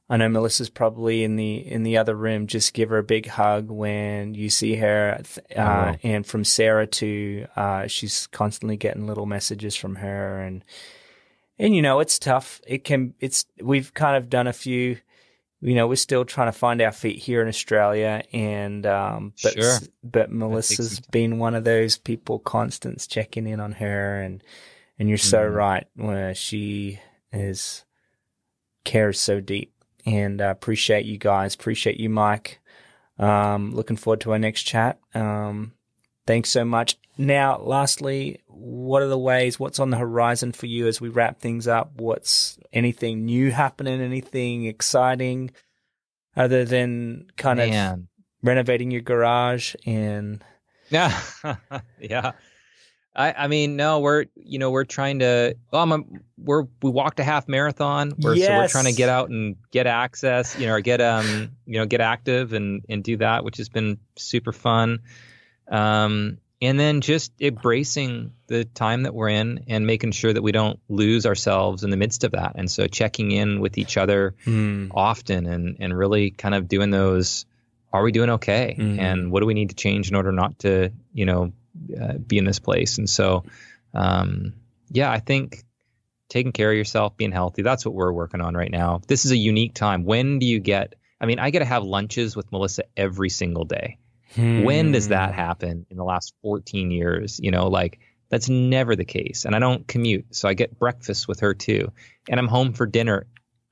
I know Melissa's probably in the other room. Just give her a big hug when you see her. And from Sarah too, she's constantly getting little messages from her, and it's tough. We've kind of done a few. We're still trying to find our feet here in Australia, and but Melissa's been one of those people, constants checking in on her, and you're so right, where she cares so deep. And appreciate you guys. Appreciate you, Mike. Looking forward to our next chat. Thanks so much. Now, lastly, what's on the horizon for you as we wrap things up? What's anything new happening? Anything exciting other than kind of renovating your garage and... Yeah. I mean, no, we're trying to, we walked a half marathon. So we're trying to get out and get access, or get active and do that, which has been super fun. And then just embracing the time that we're in and making sure that we don't lose ourselves in the midst of that. And so checking in with each other often and really kind of doing those, are we doing okay? And what do we need to change in order not to, be in this place? And so, I think taking care of yourself, being healthy, that's what we're working on right now. This is a unique time. When do you I get to have lunches with Melissa every single day. When does that happen in the last 14 years? That's never the case. And I don't commute. So I get breakfast with her too. And I'm home for dinner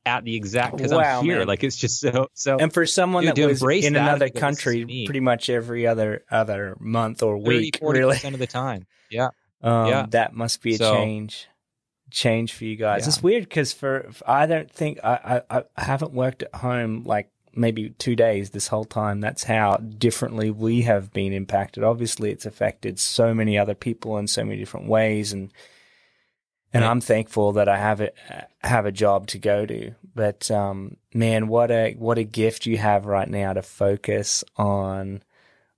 at the exact, because I'm here. Man. It's just so. And for someone that was in another country pretty much every other month or week, 40% really, of the time. Yeah. That must be a change for you guys. It's weird because I don't think I haven't worked at home maybe 2 days this whole time. That's how differently we have been impacted. Obviously, it's affected so many other people in so many different ways, and I'm thankful that I have a job to go to. But man, what a gift you have right now to focus on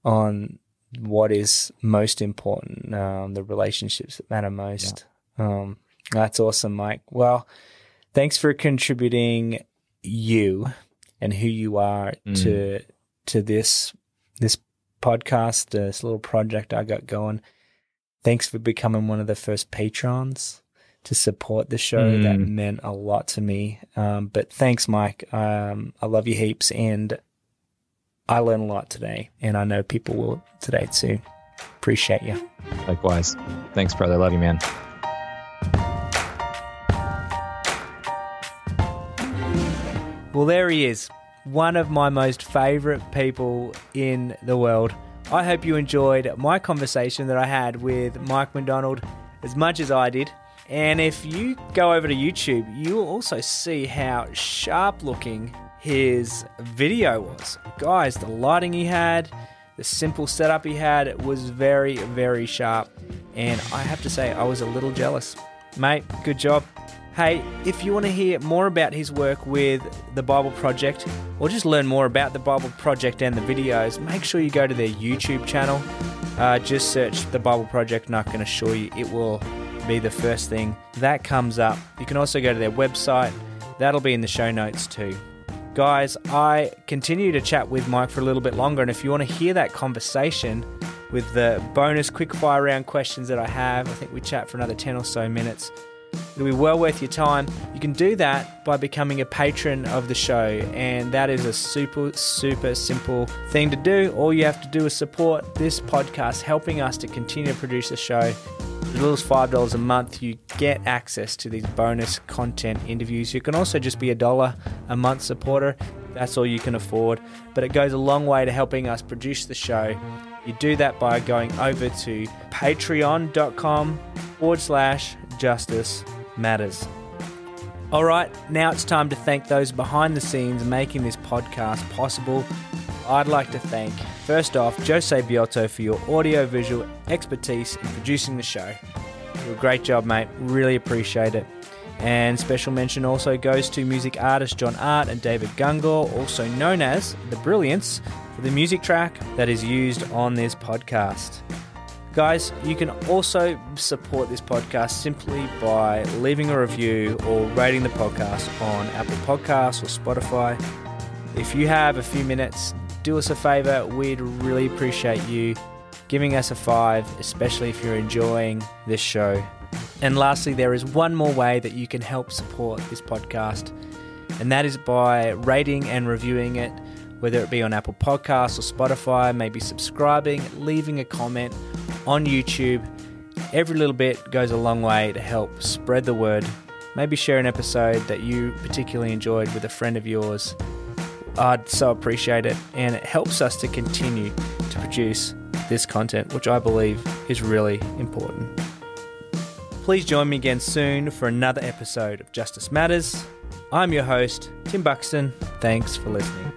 what is most important, the relationships that matter most. That's awesome, Mike. Well, thanks for contributing you and who you are to this podcast, this little project I got going. Thanks for becoming one of the first patrons to support the show. That meant a lot to me. But thanks, Mike. I love you heaps, and I learned a lot today, and I know people will today too. Appreciate you. Likewise. Thanks, brother. Love you, man. Well, there he is, one of my most favorite people in the world. I hope you enjoyed my conversation that I had with Mike McDonald as much as I did. And if you go over to YouTube, you'll also see how sharp looking his video was. Guys, the lighting he had, the simple setup he had, it was very, very sharp. And I have to say, I was a little jealous. Mate, good job. Hey, if you want to hear more about his work with the Bible Project, or just learn more about the Bible Project and the videos, make sure you go to their YouTube channel. Just search the Bible Project, and I can assure you it will be the first thing that comes up. You can also go to their website. That'll be in the show notes too. Guys, I continue to chat with Mike for a little bit longer, and if you want to hear that conversation, with the bonus quickfire round questions that I have. I think we chat for another 10 or so minutes. It'll be well worth your time. You can do that by becoming a patron of the show, and that is a super simple thing to do. All you have to do is support this podcast, helping us to continue to produce the show. As little as $5 a month, you get access to these bonus content interviews. You can also just be $1 a month supporter. That's all you can afford, but it goes a long way to helping us produce the show. You do that by going over to patreon.com/Justice Matters. All right, now it's time to thank those behind the scenes making this podcast possible. I'd like to thank, first off, Jose Biotto for your audio-visual expertise in producing the show. You do a great job, mate. Really appreciate it. And special mention also goes to music artists John Art and David Gungor, also known as The Brilliance, for the music track that is used on this podcast. Guys, you can also support this podcast simply by leaving a review or rating the podcast on Apple Podcasts or Spotify. If you have a few minutes, do us a favor. We'd really appreciate you giving us a 5, especially if you're enjoying this show. And lastly, there is one more way that you can help support this podcast, and that is by rating and reviewing it, whether it be on Apple Podcasts or Spotify, maybe subscribing, leaving a comment on YouTube. Every little bit goes a long way to help spread the word. Maybe share an episode that you particularly enjoyed with a friend of yours. I'd so appreciate it, and it helps us to continue to produce this content, which I believe is really important. Please join me again soon for another episode of Justice Matters. I'm your host, Tim Buxton. Thanks for listening.